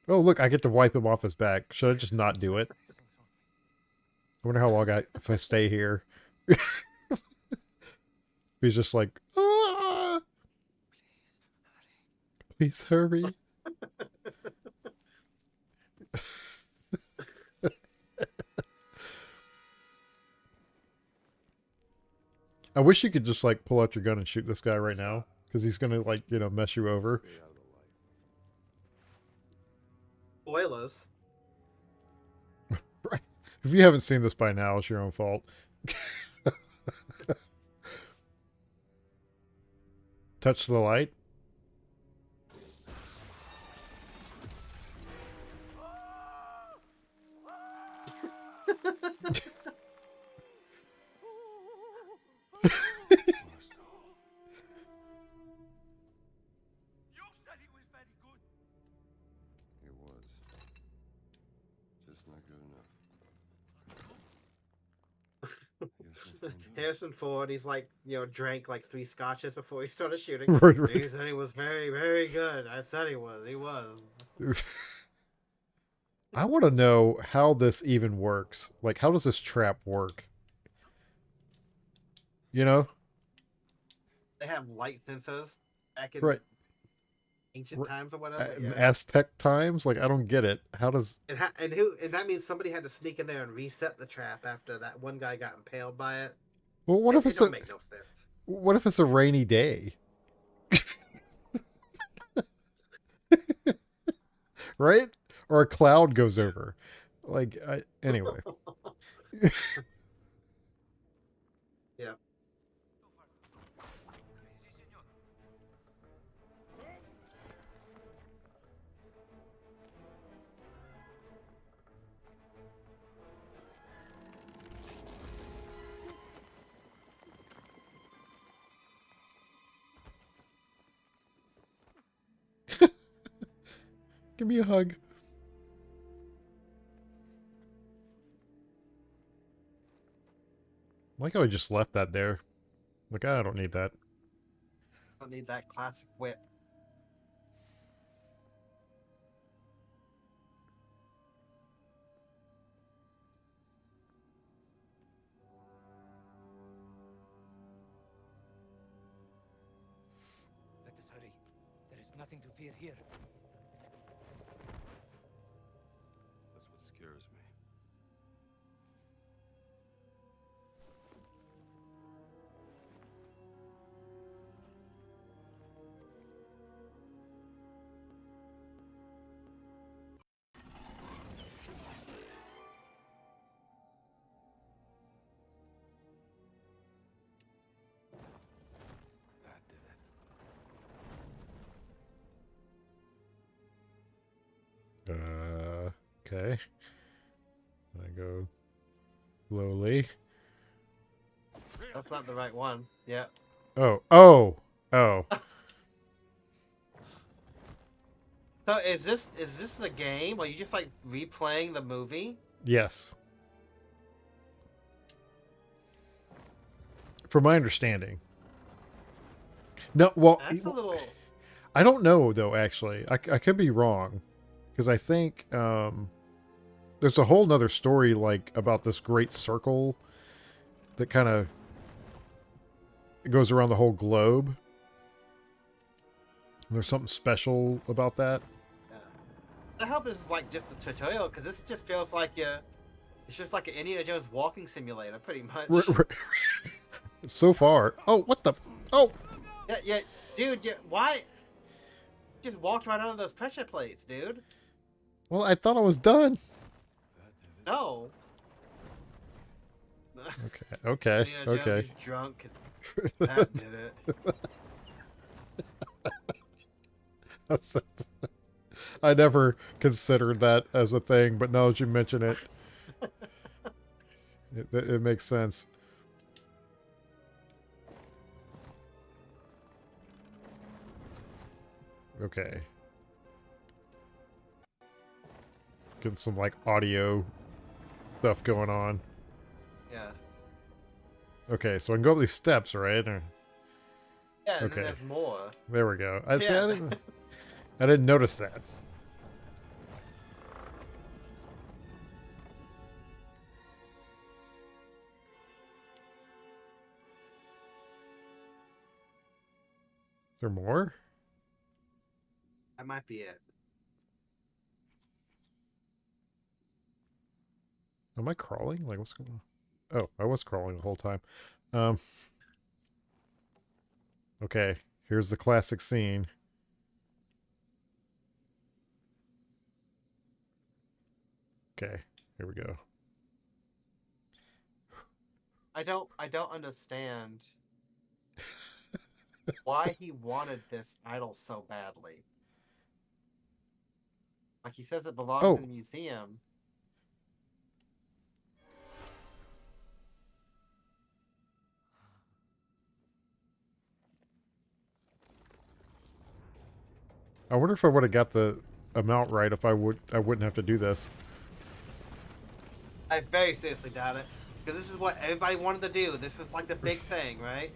Oh look, I get to wipe him off his back. Should I just not do it? I wonder how long if I stay here. He's just like, ah, please hurry. I wish you could just like pull out your gun and shoot this guy right now because he's gonna like mess you over. Spoilers. Right. If you haven't seen this by now, it's your own fault. Touch the light. You said he was very good. He was. Just not good enough. Harrison Ford, he's like, drank like 3 scotches before he started shooting. Right, right. He said he was very, very good. I said he was. He was. I want to know how this even works. Like, how does this trap work? You know? They have light sensors back in Right. ancient times or whatever. in Yeah. Aztec times? Like, I don't get it. How does... And that means somebody had to sneak in there and reset the trap after that one guy got impaled by it. Well, what if It it's a... don't make no sense. What if it's a rainy day? Right? Or a cloud goes over. Like, anyway. Yeah. Crazy, señor. Give me a hug. Like how I just left that there. Like, I don't need that. Don't need that classic whip. Let us hurry. There is nothing to fear here. That's what scares me. That did it. Okay. I go slowly. That's not the right one. Yeah. Oh, oh, oh. So is this the game? Are you just like replaying the movie? Yes. From my understanding. No, well, That's a little. I don't know though. Actually, I could be wrong, because I think there's a whole nother story like about this great circle that kind of goes around the whole globe. There's something special about that. I hope this is like just a tutorial because this just feels like it's just like an Indiana Jones walking simulator, pretty much. So far. Oh, what the? Oh, Yeah, dude. Why? You just walked right under those pressure plates, dude. well, I thought I was done. That did it. No. Okay, Indiana Jones okay. is drunk. That did it. That's, I never considered that as a thing, but now that you mention it, it makes sense. Okay. Getting some like audio stuff going on. Yeah. Okay, so I can go up these steps, right? Or, Yeah, and Okay. then there's more. there we go. I Yeah. I didn't notice that. Is there more? That might be it. Am I crawling? Like, what's going on? Oh, I was crawling the whole time. Um. Okay, here's the classic scene. Okay, here we go. I don't understand why he wanted this idol so badly. Like he says it belongs Oh. in the museum. I wonder if I would have got the amount right if I wouldn't have to do this. I very seriously doubt it. Because this is what everybody wanted to do. This was like the big thing, right?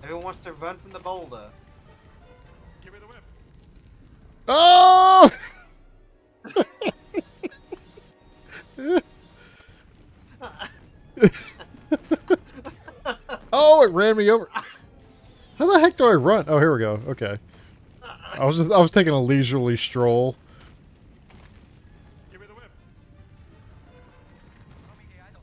Everyone wants to run from the boulder. Give me the whip. Oh! Oh, it ran me over. How the heck do I run? Oh, here we go. Okay. I was taking a leisurely stroll. Give me the whip. Throw me the idol.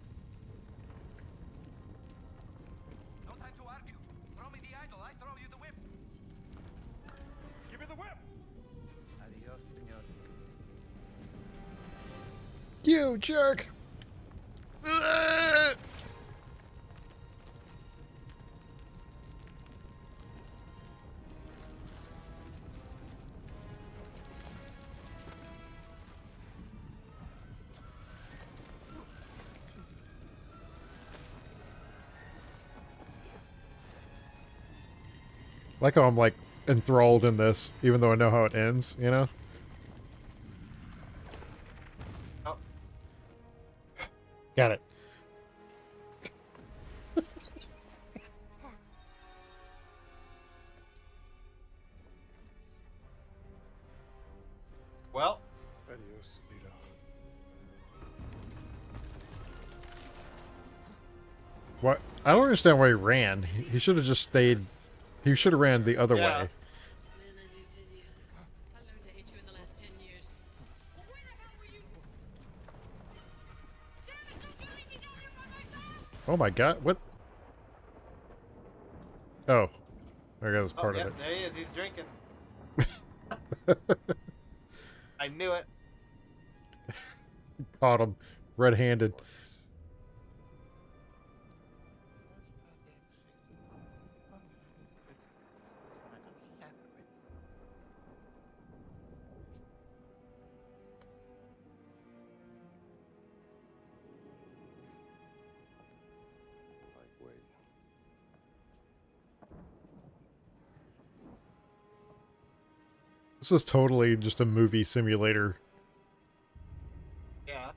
No time to argue. Throw me the idol. I throw you the whip. Give me the whip. Adios, senor. You jerk! Ugh! Like how I'm like enthralled in this, even though I know how it ends, you know? Oh, Got it. well, Adios, Vito. What? I don't understand why he ran. He should have just stayed. He should have ran the other Yeah. way. Man I knew 10 years ago. I learned to hate you in the last 10 years. Well, where the hell were you? Damn it, don't you leave me down here by myself! Oh my god! What? Oh, there goes oh part yeah, of there he is. He's drinking. it. I knew it. Caught him, red-handed. Like, wait. This is totally just a movie simulator. Yeah.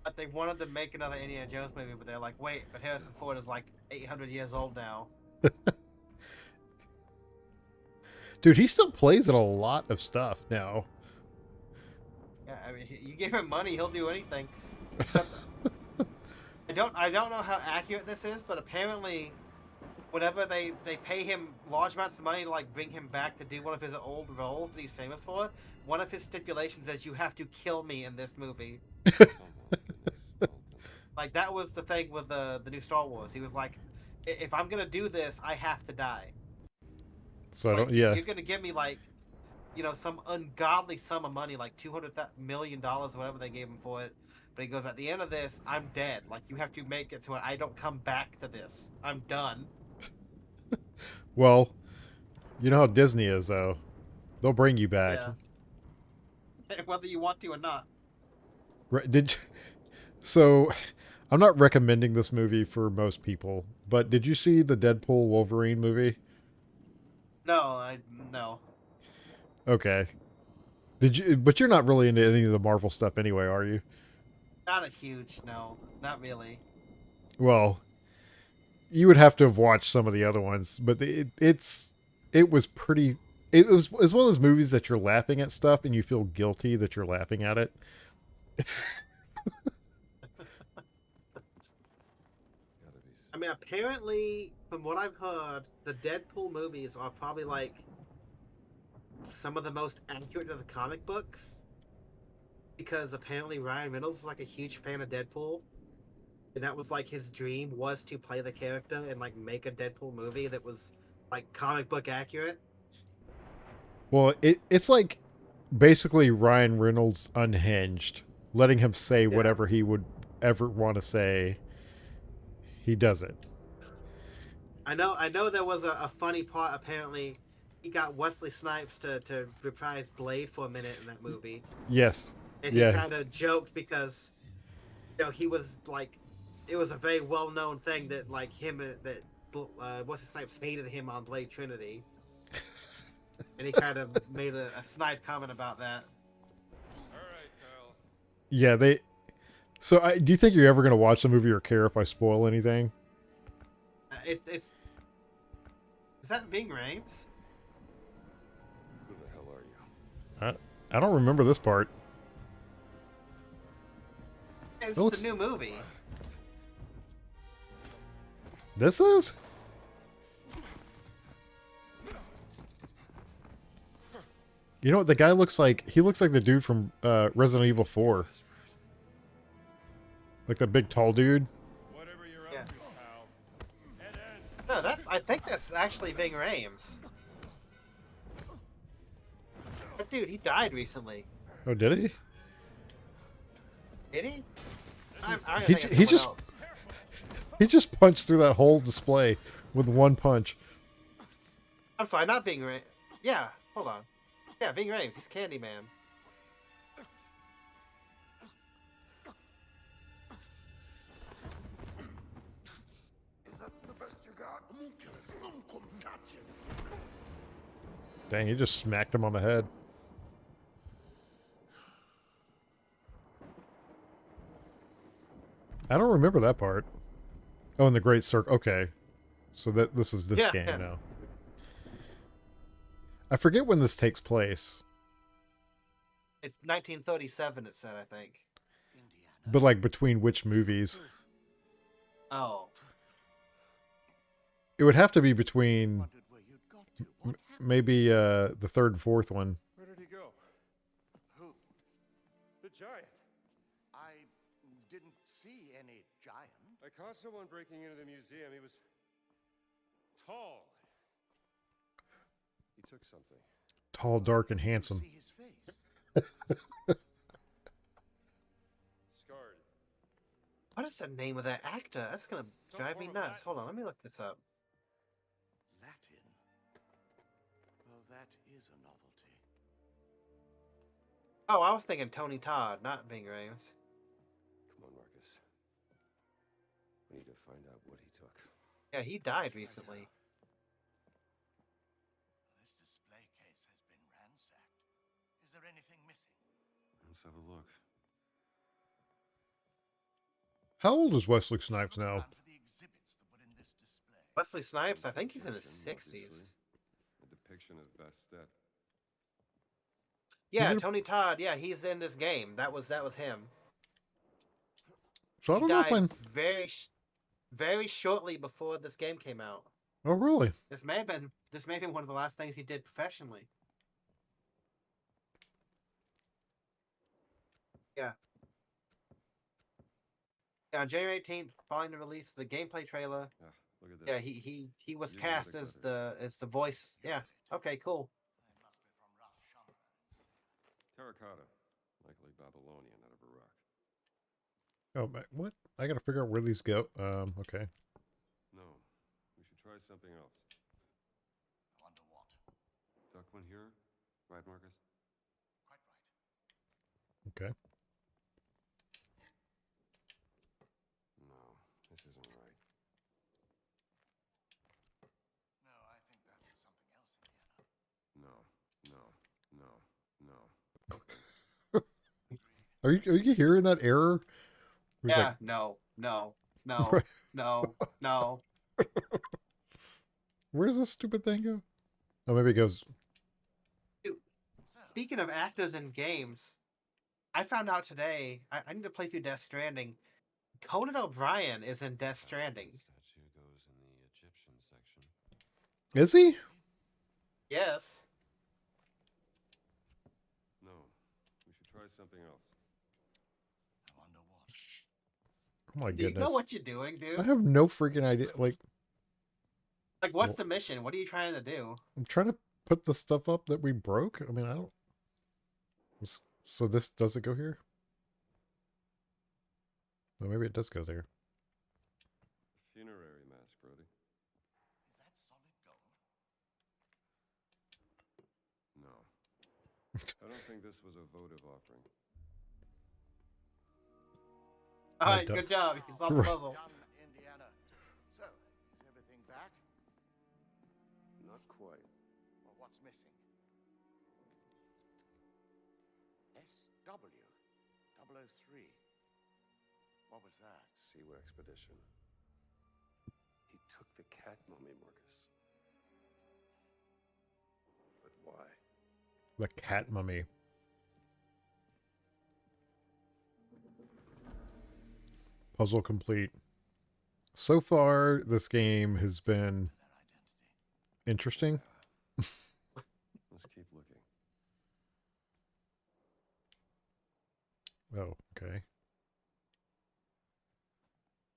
But they wanted to make another Indiana Jones movie, but they're like, wait, but Harrison Ford is like 800 years old now. Dude, he still plays in a lot of stuff now. Yeah, I mean, you give him money, he'll do anything. I don't know how accurate this is, but apparently, whenever they pay him large amounts of money to like bring him back to do one of his old roles that he's famous for, one of his stipulations is you have to kill me in this movie. Come on, please, Like that was the thing with the new Star Wars. He was like, if I'm gonna do this, I have to die. So I Like, don't. Yeah. You're gonna give me like, you know, some ungodly sum of money, like $200 million, or whatever they gave him for it. But he goes, at the end of this, I'm dead. Like you have to make it to where I don't come back to this. I'm done. Well, you know how Disney is, though. They'll bring you back. Yeah. Whether you want to or not. Did so? I'm not recommending this movie for most people, but did you see the Deadpool Wolverine movie? No. Okay. Did you? But you're not really into any of the Marvel stuff anyway, are you? Not a huge no. Not really. Well, you would have to have watched some of the other ones, but it was pretty. It was one of those movies that you're laughing at stuff and you feel guilty that you're laughing at it. Gotta be. I mean, apparently, from what I've heard, the Deadpool movies are probably like some of the most accurate to the comic books. Because apparently Ryan Reynolds is like a huge fan of Deadpool. And that was like his dream was to play the character and like make a Deadpool movie that was like comic book accurate. Well, it's like basically Ryan Reynolds unhinged, letting him say Yeah. whatever he would ever want to say. He does it. I know there was a funny part. Apparently, he got Wesley Snipes to reprise Blade for a minute in that movie. Yes. And he Yeah. kind of joked because, you know, he was like, it was a very well-known thing that like him that Wesley Snipes hated him on Blade Trinity, and he kind of made a snide comment about that. All right, pal. Yeah, they. So, do you think you're ever going to watch the movie or care if I spoil anything? It's is that Ving Rhames? Who the hell are you? I don't remember this part. It's looks- the new movie. This is? You know what the guy looks like? He looks like the dude from Resident Evil 4. Like the big tall dude. Whatever you're Yeah. up to, pal. Head in. No, I think that's actually Ving Rhames. But dude, he died recently. Oh, did he? Did he? I'm He thinking he someone just- else. He just punched through that whole display with one punch. I'm sorry, not Ving Rhames. Yeah, hold on. Yeah, Ving Rhames. He's Candyman. Is that the best you got? Homunculus, non cum touching. Dang, he just smacked him on the head. I don't remember that part. Oh, in the Great Circle. Okay. So this is this Yeah, game yeah. now. I forget when this takes place. It's 1937. It said, I think. Indiana. But like between which movies? Oh, It would have to be between Wondered where you'd got to. What happened? maybe the third and fourth one. Where did he go? Who? The giant. I didn't see any giant. I caught someone breaking into the museum. He was tall. He took something. Tall, dark, and Didn't handsome. see his face. Scarred. what is the name of that actor? That's gonna drive me form of nuts. Latin. Hold on, let me look this up. Latin. Well, that is a novelty. Oh, I was thinking Tony Todd, not Ving Rhames. Come on, Marcus. We need to find out what he took. Yeah, he died recently. This display case has been ransacked. Is there anything missing? Let's have a look. How old is Wesley Snipes Look now? around for the exhibits that were in this display. Wesley Snipes, I think he's in his Depiction, 60s. obviously. A depiction of Bastet. Yeah, gonna- Tony Todd. Yeah, he's in this game. That was him. So I He don't know if died I'm. very shortly before this game came out. Oh, really? This may have been one of the last things he did professionally. Yeah. Yeah, on January 18th, following the release of the gameplay trailer. Ah, look at this. Yeah, he was You know cast the as credits. the voice. Yeah. Okay, cool. It must be from Rosh Hashanah. Terracotta. Likely Babylonian out of Iraq. Oh, what? I gotta figure out where these go. Okay. No. We should try something else. I wonder what. Duck one here. Right, Marcus? Quite right. Okay. No, this isn't right. No, I think that's something else, Indiana. No. Are you hearing that error? Where he's Yeah. like, No. No. Right. No. No. where's this stupid thing go? Oh, maybe it goes. So, Speaking of actors in games, I found out today. I need to play through Death Stranding. Conan O'Brien is in Death Stranding. Statue goes in the Egyptian section. Is he? Yes. No. We should try something else. I wonder what. Oh my Do you goodness. know what you're doing, I dude? have no freaking idea. Like, Like, what's Well- the mission? What are you trying to do? I'm trying to put the stuff up that we broke. I mean, I don't. So this does it go here? Well, maybe it does go there. Funerary mask, Brody. Is that solid gold? No. I don't think this was a votive offering. All I right, don't- good job. You solved the Right. puzzle. Done, Indiana. So, is everything back? Not quite. Or what's missing? SW 003. What was that? Seaway expedition. He took the cat mummy, Marcus. But why? The cat mummy. Puzzle complete. So far, this game has been Their identity. interesting. Let's keep looking. Oh, okay.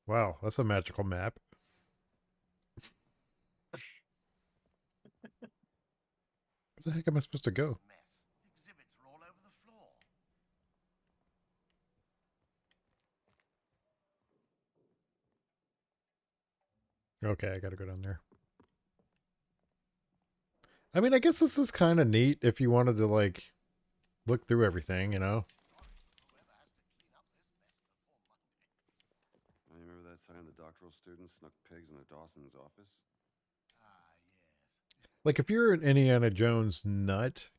Wow, that's a magical map. Where the heck am I supposed to go? Mess. Exhibits are all over the floor. Okay, I gotta go down there. I mean, I guess this is kind of neat if you wanted to, like, look through everything, you know? Whoever has to clean up this mess before Monday. I remember that time the doctoral student snuck pigs into Dawson's office? Ah, yes. Like, if you're an Indiana Jones nut,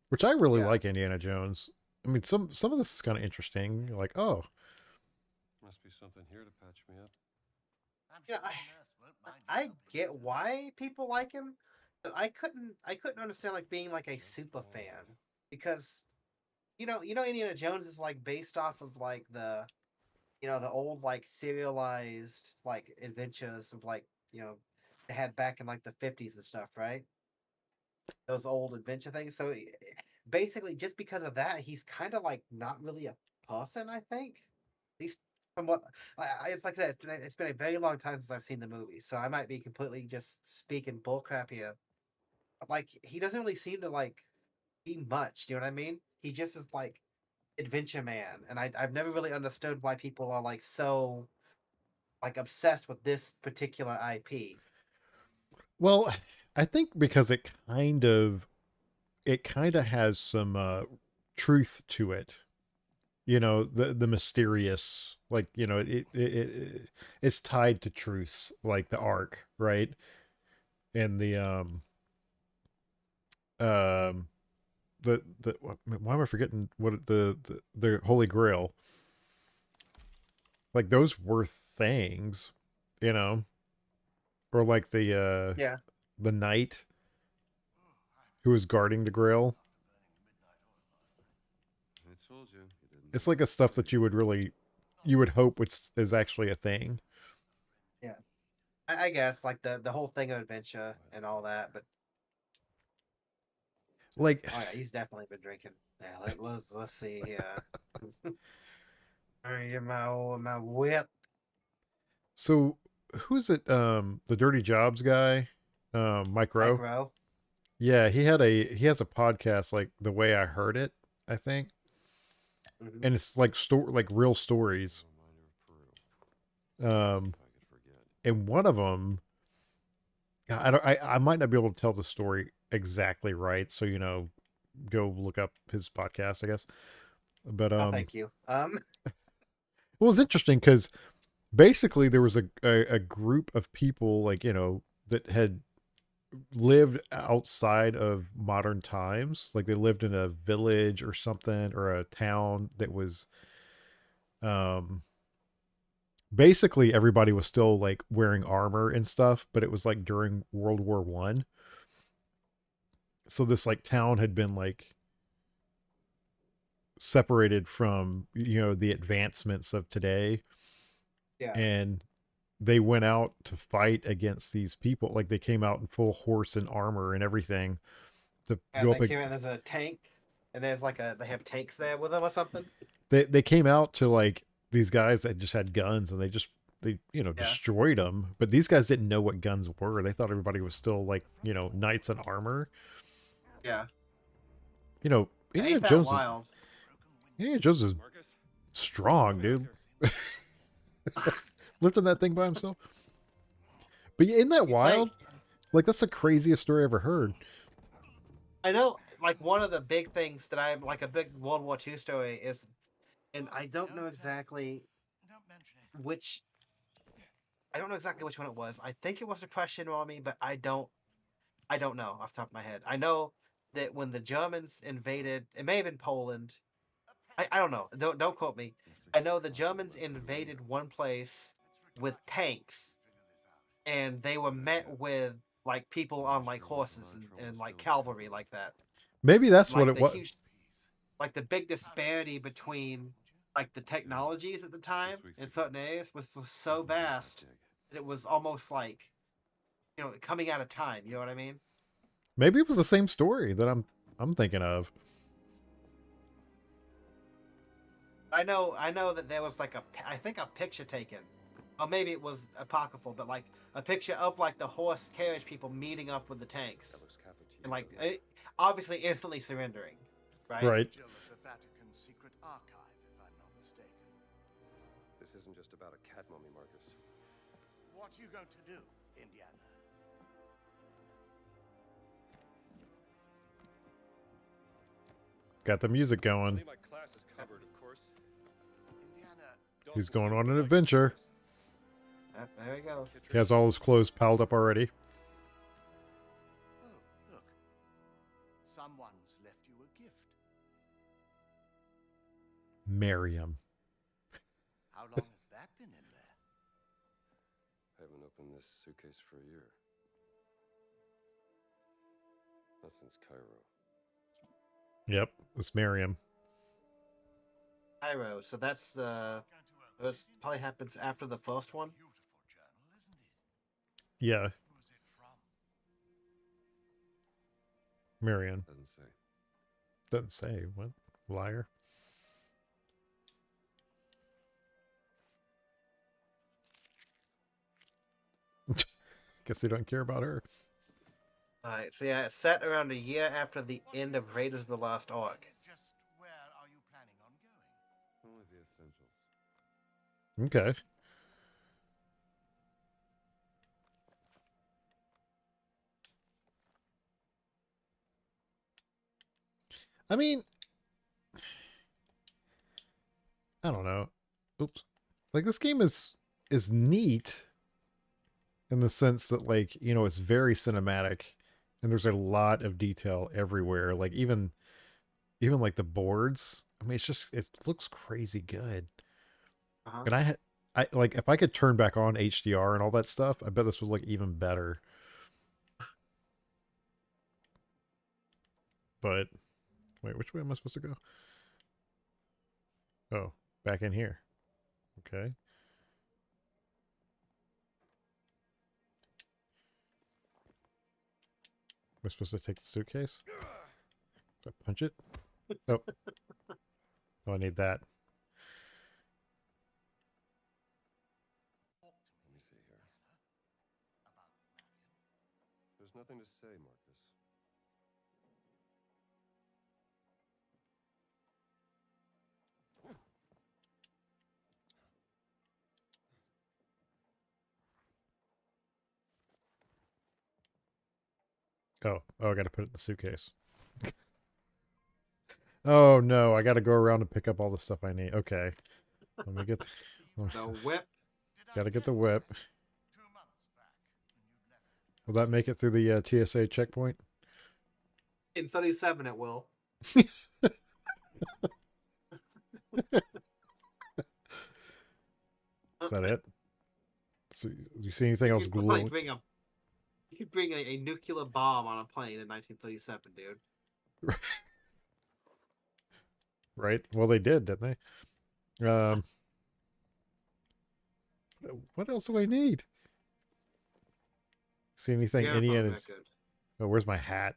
which I really Yeah. like Indiana Jones. I mean, some of this is kind of interesting. You're like, oh, Must be something here to patch me up. I'm Yeah, sure the nurse won't mind you I helping get us. why people like him, but I couldn't understand like being like a super fan because Indiana Jones is like based off of like the old like serialized like adventures of like they had back in like the 50s and stuff, right? Those old adventure things. So basically, just because of that, he's kind of like not really a person. I think, at least from what it's like I said, it's been a very long time since I've seen the movie, so I might be completely just speaking bullcrap here. But, like he doesn't really seem to like be much. You know what I mean? He just is like adventure man, and I've never really understood why people are like so like obsessed with this particular IP. well, I think because it kind of has some truth to it. You know, the mysterious, like, you know, it's tied to truths, like the arc, right? And um why am I forgetting what the Holy Grail? Like those were things, you know, or like Yeah, the knight who was guarding the Grail. I told you, you didn't It's know like a what stuff to that you would hope is actually a thing. yeah. I guess like the whole thing of adventure and all that, but Like, oh yeah, he's definitely been drinking. Yeah, let's see here. Let me get my whip. so who's it? The Dirty Jobs guy, Mike Mike Rowe. Rowe. Yeah, he has a podcast like The Way I Heard It, I think, Mhm. and it's like like real stories. Reminder of Peru. Um, If I could forget. and one of them, I don't, I might not be able to tell the story exactly right, so go look up his podcast, I guess. But Oh, thank you. well, it was interesting because basically there was a group of people, like, that had lived outside of modern times. Like they lived in a village or something, or a town that was um basically everybody was still like wearing armor and stuff, but it was like during World War I. So this like town had been like separated from the advancements of today, Yeah, and they went out to fight against these people. Like they came out in full horse and armor and everything to yeah. go They up. came in. There's a tank, and there's like they have tanks there with them or something. They came out to like these guys that just had guns, and they Yeah, destroyed them. But these guys didn't know what guns were. They thought everybody was still like knights in armor. yeah. You know, Indiana Ain't that Jones is wild? Indiana Jones is Marcus? strong, Come dude. here. Lifting that thing by himself. But yeah, isn't that wild? Like that's the craziest story I ever heard. I know, like one of the big things that I'm like a big World War II story is, and I don't know exactly Don't mention it. which. I don't know exactly which one it was. I think it was the Prussian army, but I don't know off the top of my head. I know that when the Germans invaded, it may have been Poland. I don't know. Don't quote me. I know the Germans invaded one place with tanks, and they were met with like people on like horses and like cavalry like that. Maybe that's what Like it the was. huge, like the big disparity between like the technologies at the time in certain areas was so vast that it was almost like coming out of time. You know what I mean? Maybe it was the same story that I'm thinking of. I know that there was like I think a picture taken, or maybe it was apocryphal, but like a picture of like the horse carriage people meeting up with the tanks, That looks Catholic to you. and like doesn't it? obviously instantly surrendering, right? Right. Jill of the Vatican Secret Archive, if I'm not mistaken. This isn't just about a cat mummy, Marcus. What are you going to do, Indiana? Got the music going. Only my class is covered, of course. Indiana, He's going on an adventure. There we go. He has all his clothes piled up already. oh, look. Someone's left you a gift. Miriam. How long has that been in there? I haven't opened this suitcase for a year. Not since Cairo. Yep, it's Miriam. Cairo. So that's the. This probably happens after the first one. Beautiful journal, isn't it? Yeah, Who's it from? Miriam. Doesn't say. Doesn't say. What? Liar. Guess they don't care about her. All right. So yeah, it's set around a year after the end of Raiders of the Lost Ark. Just where are you planning on going? Only the essentials. Okay. I mean, I don't know. Oops. Like this game is neat in the sense that like, you know, it's very cinematic and there's a lot of detail everywhere. Like even like the boards. I mean, it looks crazy good. Uh-huh. And I like if I could turn back on HDR and all that stuff, I bet this would look even better. But wait, which way am I supposed to go? Oh, back in here. Okay. Am I supposed to take the suitcase? Do I punch it? Oh. Oh, I need that. Talk to Let me me see here. about Marion. There's nothing to say, Marcus. Oh, I got to put it in the suitcase. Oh no, I got to go around and pick up all the stuff I need. Okay. Let me get The whip. Did I got to get the tell you whip. 2 months back when you left? Will that make it through the TSA checkpoint? In 37, it will. Is that it? So, do you see anything else You could probably glowing? you could bring a nuclear bomb on a plane in 1937, dude. Right? Well, they did, didn't they? What else do I need? See anything? Verify Any? record. Oh, where's my hat?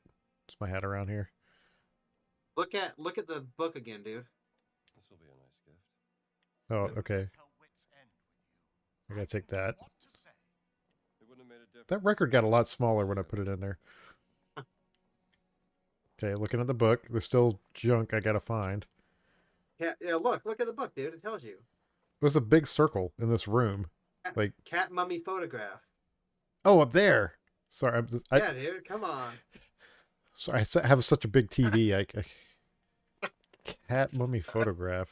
Is my hat around here? Look at the book again, dude. This will be a nice gift. Oh, I was okay. at her wit's end with you. I gotta take didn't know that. What to say. It wouldn't have made a difference. That record got a lot smaller when I put it in there. Okay, looking at the book. There's still junk I gotta find. Yeah, look at the book, dude. It tells you. There's a big circle in this room. Like, Cat mummy photograph. oh, up there. Sorry, Yeah, dude. Come on. sorry, I have such a big TV. Cat mummy photograph.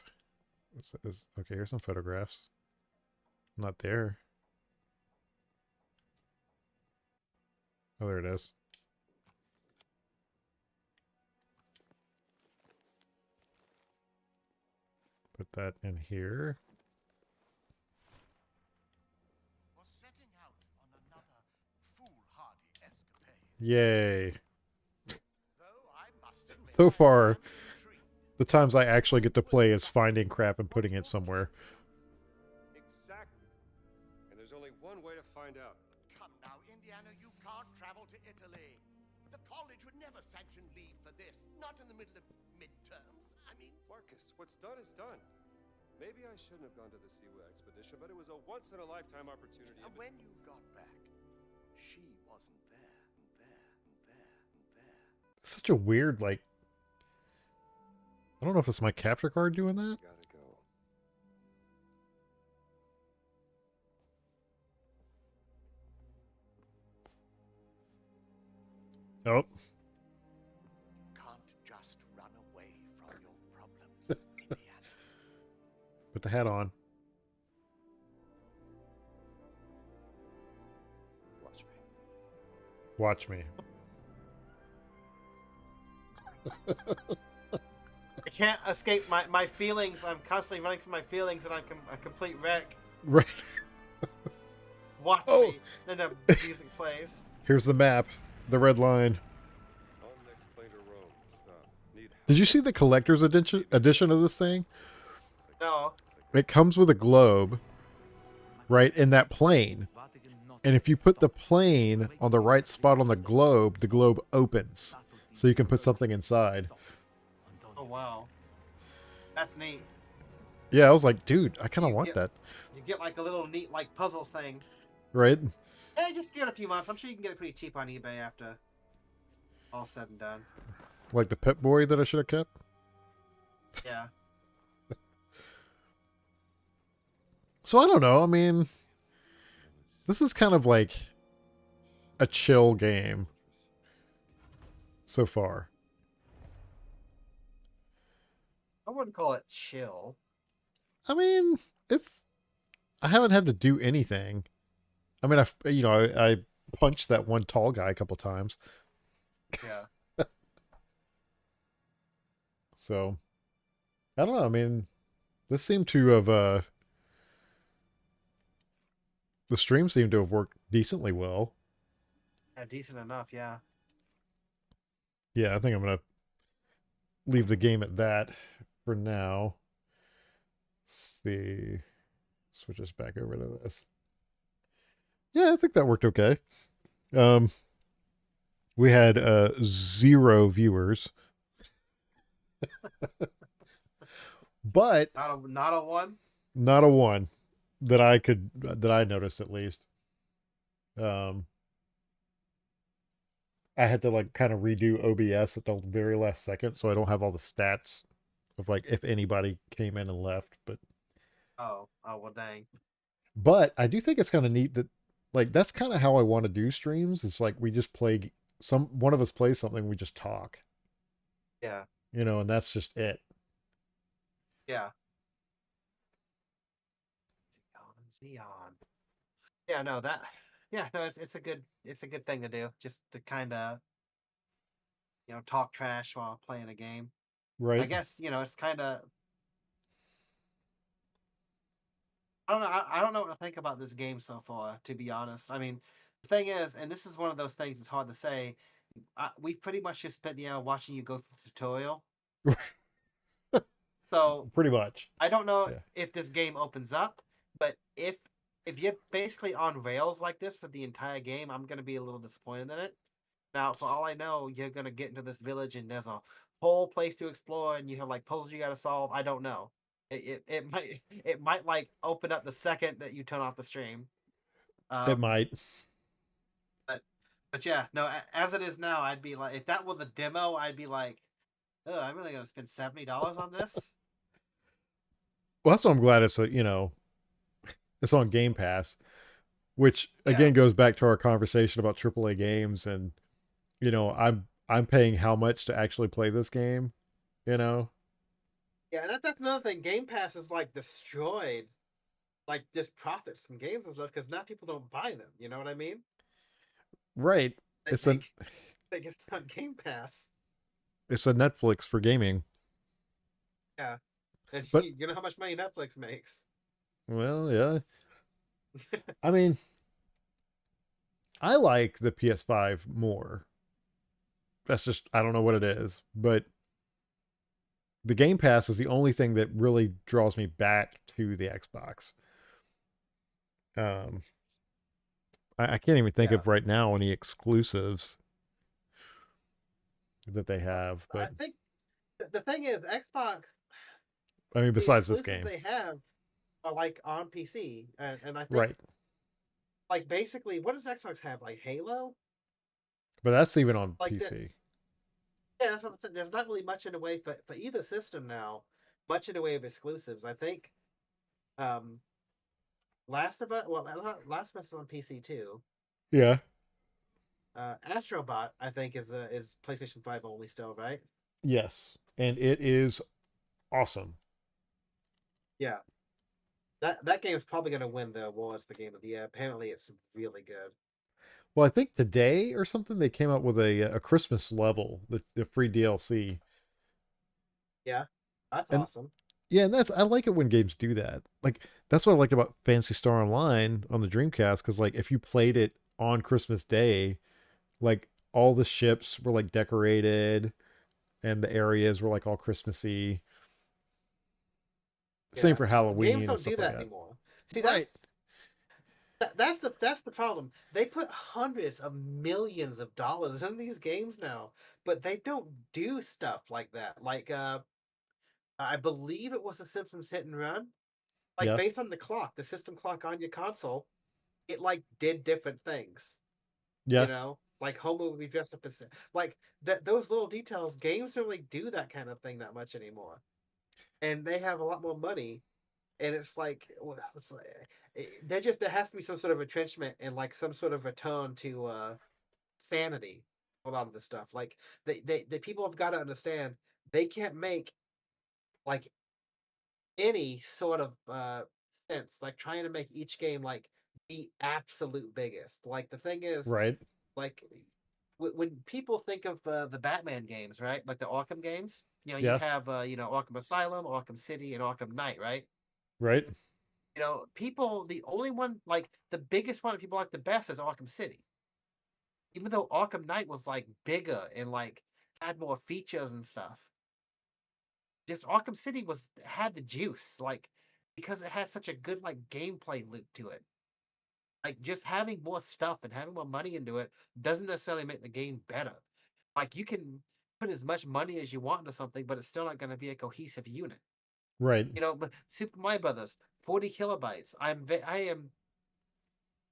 Okay, here's some photographs. Not there. Oh, there it is. Put that in here. Was setting out on another foolhardy escapade. Yay. Though I must admit, So I far, am intrigued. the times I actually get to play is finding crap and putting it somewhere. Exactly. And there's only one way to find out. Come now, Indiana, you can't travel to Italy. The college would never sanction leave for this. Not in the middle of midterms. I mean, Marcus, what's done is done. Maybe I shouldn't have gone to the Siwa expedition, but it was a once-in-a-lifetime opportunity. And It was- when you got back, she wasn't there. Such a weird, like, I don't know if it's my capture card doing that. Gotta go. Oh, Can't just run away from your problems, Vivian. put the hat on. Watch me. Watch me. I can't escape my feelings. I'm constantly running from my feelings, and I'm a complete wreck. Right. Watch Oh. me. Then the music plays. Here's the map. The red line. On next plane to Rome. Stop. Need Did you see the collector's edition of this thing? No. It comes with a globe, right, in that plane. And if you put the plane on the right spot on the globe opens. So you can put something inside. Oh wow. That's neat. Yeah, I was like, dude, I kind of You want get- that. You get like a little neat like puzzle thing. Right? Hey, just give it a few months. I'm sure you can get it pretty cheap on eBay after all said and done. Like the Pip Boy that I should have kept. Yeah. So I don't know. I mean, this is kind of like a chill game so far. I wouldn't call it chill. I mean, I haven't had to do anything. I mean, I punched that one tall guy a couple times. Yeah. So I don't know. I mean, this seemed to have the stream seemed to have worked decently well. Yeah, decent enough, yeah. Yeah, I think I'm gonna leave the game at that for now. Let's see. Switch us back over to this. Yeah, I think that worked okay. We had 0 viewers. But Not a one. not a one that I noticed at least. I had to like kind of redo OBS at the very last second, so I don't have all the stats of like if anybody came in and left. Oh well, dang. But I do think it's kind of neat that like that's kind of how I want to do streams. It's like we just play one of us plays something, we just talk, Yeah, and that's just it. yeah. Xeon. Yeah, no, that. Yeah, no, it's a good thing to do. Just to kind of, talk trash while playing a game. Right? I guess it's kind of. I don't know. I don't know what to think about this game so far, to be honest. I mean, the thing is, and this is one of those things that's hard to say. We've pretty much just spent the hour watching you go through the tutorial. So Pretty much. I don't know Yeah. if this game opens up, but if you're basically on rails like this for the entire game, I'm gonna be a little disappointed in it. Now, for all I know, you're gonna get into this village and there's a whole place to explore, and you have like puzzles you gotta solve. I don't know. It might like open up the second that you turn off the stream. It might. But yeah, no. As it is now, I'd be like, if that was a demo, I'd be like, oh, I'm really gonna spend $70 on this. Well, that's what I'm glad it's it's on Game Pass, which again goes back to our conversation about AAA games, and I'm paying how much to actually play this game, Yeah, and that's another thing. Game Pass is like destroyed, like just profits from games and stuff because now people don't buy them. You know what I mean? Right? They, It's they, they get it on Game Pass. it's a Netflix for gaming. And But- you know how much money Netflix makes. Well, yeah. I mean, I like the PS5 more. That's just, I don't know what it is, but the Game Pass is the only thing that really draws me back to the Xbox. I can't even think of right now any exclusives that they have, I but think the thing is Xbox. I mean, the besides this exclusives game. they have are like on PC, and I think Right. like basically, what does Xbox have? Like Halo? But that's even on Like that? PC. Yeah, that's what I'm saying. There's not really much in the way for either system now. Much in the way of exclusives. I think um Last of Us. Well, Last of Us is on PC too. Yeah. Astrobot, I think, is PlayStation 5 only still, right? Yes. And it is awesome. Yeah. That game is probably going to win the awards for Game of the Year. Apparently, it's really good. Well, I think today or something they came out with a Christmas level, the free DLC. Yeah, that's And awesome. yeah, and I like it when games do that. Like that's what I liked about Phantasy Star Online on the Dreamcast, because like if you played it on Christmas Day, like all the ships were like decorated and the areas were like all Christmassy. Same Yeah, for games Halloween and don't stuff do like that that. anymore. See, Right. that's the problem. They put hundreds of millions of dollars in these games now, but they don't do stuff like that. Like I believe it was a Simpsons Hit and Run. Like Yeah. based on the clock, the system clock on your console, it like did different things. Yeah. Like Homer would be dressed up as like that. Those little details. Games don't really do that kind of thing that much anymore, and they have a lot more money. And it's like, well, there has to be some sort of retrenchment and like some sort of return to sanity. A lot of this stuff, like the people have got to understand they can't make like any sort of sense like trying to make each game like the absolute biggest. Like the thing is, Right. like when people think of the Batman games, right? Like the Arkham games, you Yeah. have Arkham Asylum, Arkham City, and Arkham Knight, right? Right. People, the only one, like the biggest one that people like the best is Arkham City. Even though Arkham Knight was like bigger and like had more features and stuff, just Arkham City had the juice, like because it had such a good like gameplay loop to it. Like just having more stuff and having more money into it doesn't necessarily make the game better. Like you can put as much money as you want into something, but it's still not going to be a cohesive unit. Right. But Super Mario Brothers, 40 kilobytes. I am.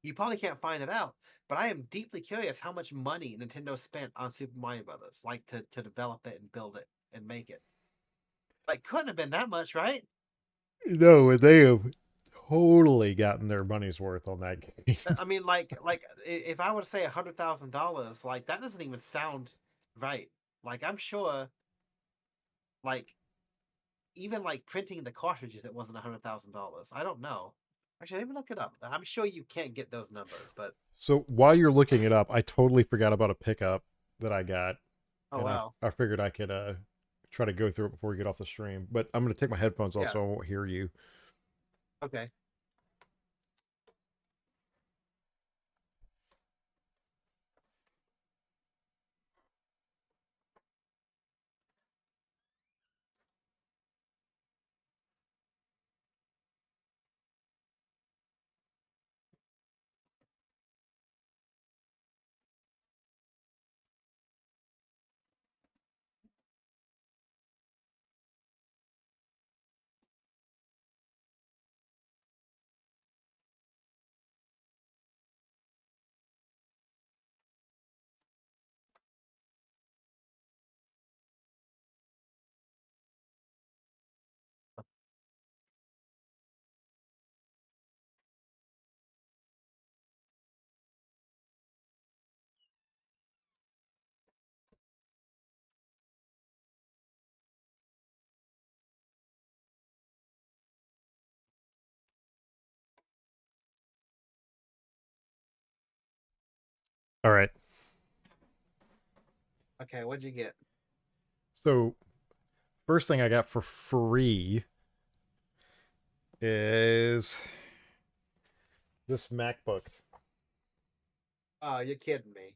You probably can't find it out, but I am deeply curious how much money Nintendo spent on Super Mario Brothers, like to develop it and build it and make it. Like couldn't have been that much, right? No, they have totally gotten their money's worth on that game. I mean, if I were to say $100,000, like that doesn't even sound right. Like I'm sure, like even like printing the cartridges, it wasn't $100,000. I don't know. Actually, let me look it up. I'm sure you can't get those numbers, but So while you're looking it up, I totally forgot about a pickup that I got. oh And wow, I figured I could try to go through it before we get off the stream. But I'm gonna take my headphones off yeah, so I won't hear you. okay. All right. Okay, what'd you get? So first thing I got for free is this MacBook. Oh, you're kidding me.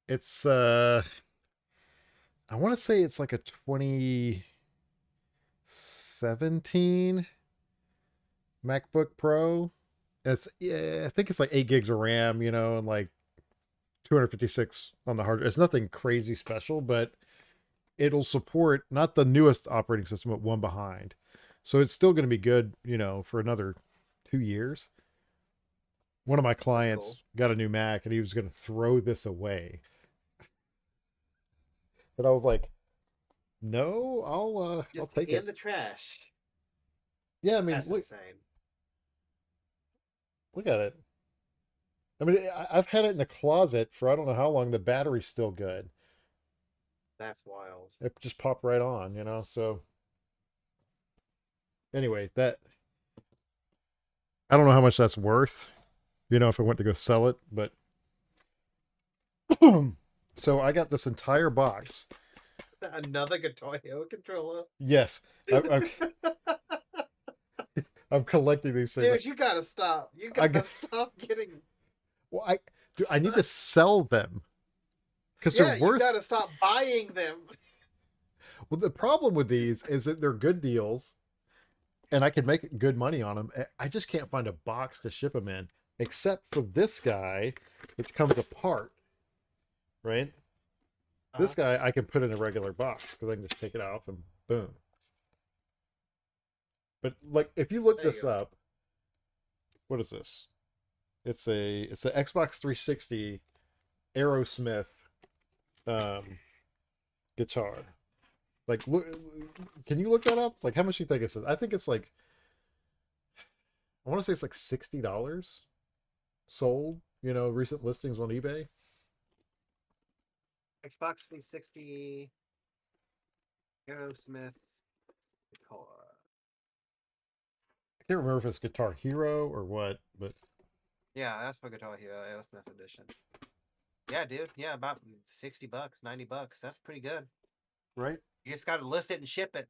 It's I want to say it's like a 2017 MacBook Pro. It's yeah, I think it's like 8 gigs of RAM, and like 256 on the hard. It's nothing crazy special, but it'll support not the newest operating system, but one behind. So it's still going to be good, for another 2 years. One of my clients cool. got a new Mac and he was going to throw this away. But I was like, no, I'll Just take in it. the trash. Yeah, I mean, That's insane. look at it. I mean, I've had it in the closet for I don't know how long. The battery's still good. That's wild. It just popped right on, So anyway, that I don't know how much that's worth, if I went to go sell it, but so I got this entire box. Another Guitar Hero controller. Yes, I'm collecting these things. Dude, you gotta stop. You I gotta got- stop getting. Well, I need to sell them because Yeah, they're you worth. gotta stop buying them. Well, the problem with these is that they're good deals, and I can make good money on them. I just can't find a box to ship them in, except for this guy, which comes apart, right? This guy I can put in a regular box because I can just take it off and boom. But like, if you look There you this go. up, what is this? It's a Xbox 360 Aerosmith guitar. Like, look, can you look that up? Like, how much do you think it is? I think it's like, I want to say it's like $60 sold. Recent listings on eBay. Xbox 360, Aerosmith. Guitar. I can't remember if it's Guitar Hero or what, but Yeah, that's for Guitar Hero Aerosmith edition. Yeah, dude. Yeah, about $60, $90. That's pretty good. right. You just gotta list it and ship it.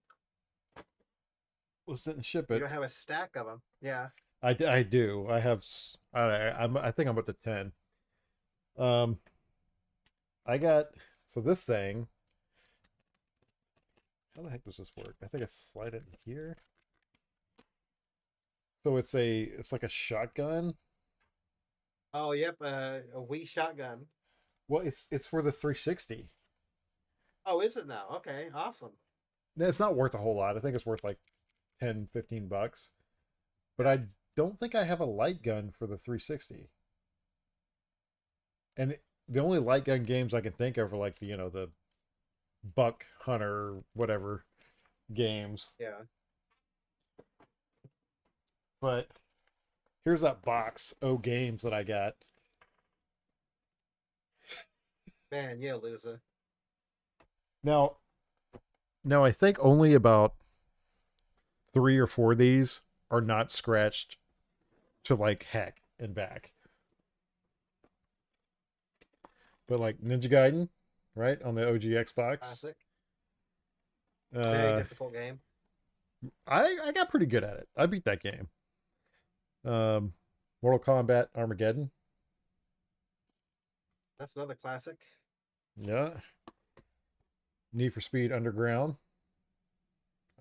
List it and ship You it. don't have a stack of them. Yeah. I do. I have. I think I'm up to 10. I got this thing. How the heck does this work? I think I slide it in here. So it's like a shotgun. Oh, yep. A Wii shotgun. Well, it's for the 360. Oh, is it now? Okay, awesome. It's not worth a whole lot. I think it's worth like $10-15. But I don't think I have a light gun for the 360. And the only light gun games I can think of are like the Buck Hunter whatever games. Yeah. But here's that box games that I got. Man, you're a loser. Now I think only about 3 or 4 of these are not scratched to like heck and back. But like Ninja Gaiden, right, on the OG Xbox. Classic. Very Uh, difficult game. I got pretty good at it. I beat that game. Mortal Kombat Armageddon. That's another classic. Yeah. Need for Speed Underground.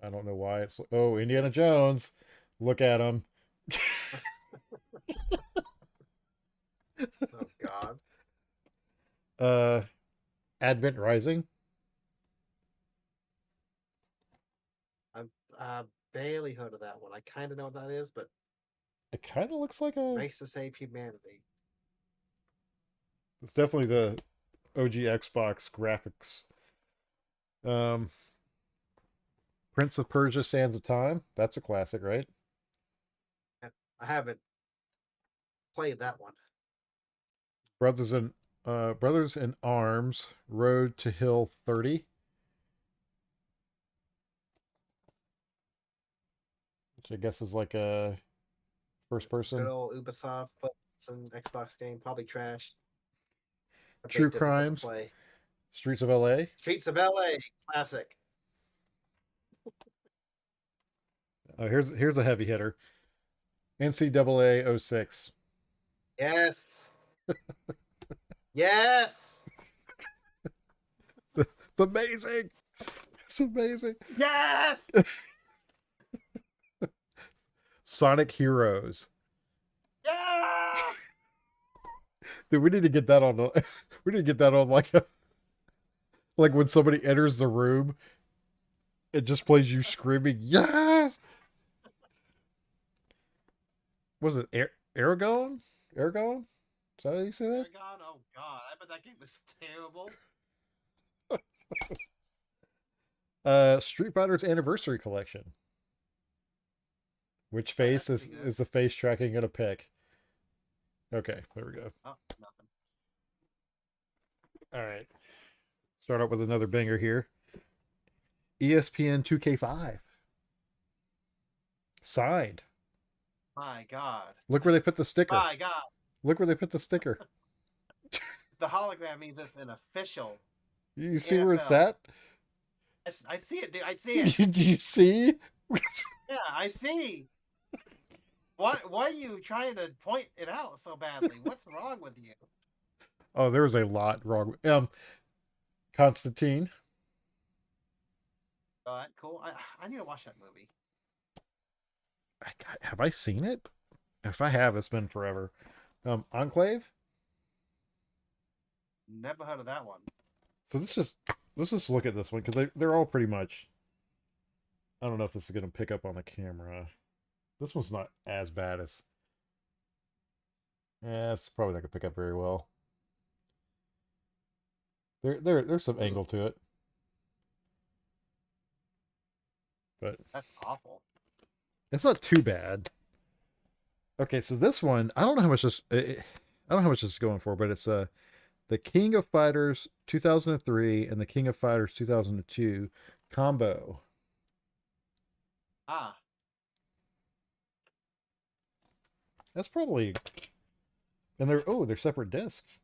I don't know why it's Indiana Jones. Look at him. Oh God. Advent Rising. I've barely heard of that one. I kind of know what that is, but It kind of looks like a. Race to Save Humanity. It's definitely the OG Xbox graphics. Prince of Persia: Sands of Time. That's a classic, right? I haven't played that one. Brothers in Arms: Road to Hill 30. Which I guess is like a first person. Good old Ubisoft and Xbox game, probably trash. But True they're difficult to Crimes. play. Streets of LA. Streets of LA, classic. Here's a heavy hitter. NCAA 06. Yes. Yes. It's amazing. It's amazing. Yes. Sonic Heroes. Yeah. Dude, we need to get that on. We need to get that on like when somebody enters the room, it just plays you screaming yes. Was it Aragon? Aragon? Is that how you say that? Paragon? Oh god, I bet that game is terrible. Street Fighter's Anniversary Collection. Which Oh, face that's is pretty good. the face tracking gonna pick? Okay, there we go. Oh, nothing. All right. Start out with another banger here. ESPN 2K5. Signed. My god. Look where they put the sticker. My god. Look where they put the sticker. The hologram means it's an official. You see where it's NFL. at? I see it, dude. I see it. Do you see? Yeah, I see. Why are you trying to point it out so badly? What's wrong with you? Oh, there was a lot wrong. Constantine. Cool. I need to watch that movie. Have I seen it? If I have, it's been forever. Enclave. Never heard of that one. So let's just look at this one because they're all pretty much. I don't know if this is gonna pick up on the camera. This one's not as bad as. Yeah, it's probably not gonna pick up very well. There's some angle to it, but That's awful. it's not too bad. Okay, so this one, I don't know how much this I don't know how much this is going for, but it's the King of Fighters 2003 and the King of Fighters 2002 combo. Ah, That's probably, and they're separate discs.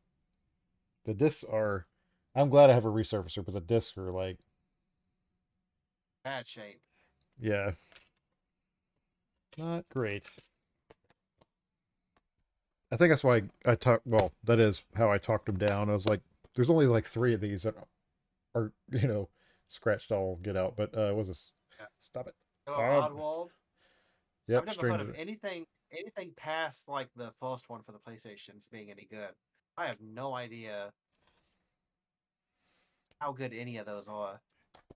The discs are, I'm glad I have a resurfacer, but the discs are like, bad shape. yeah, not great. I think that's why I talk. Well, that is how I talked them down. I was like, there's only like 3 of these that are scratched all get out. But was this? Yeah. Stop it. Little Bob. Oddworld. Yep, I've never heard Stranger. of anything past like the first one for the PlayStations being any good. I have no idea how good any of those are.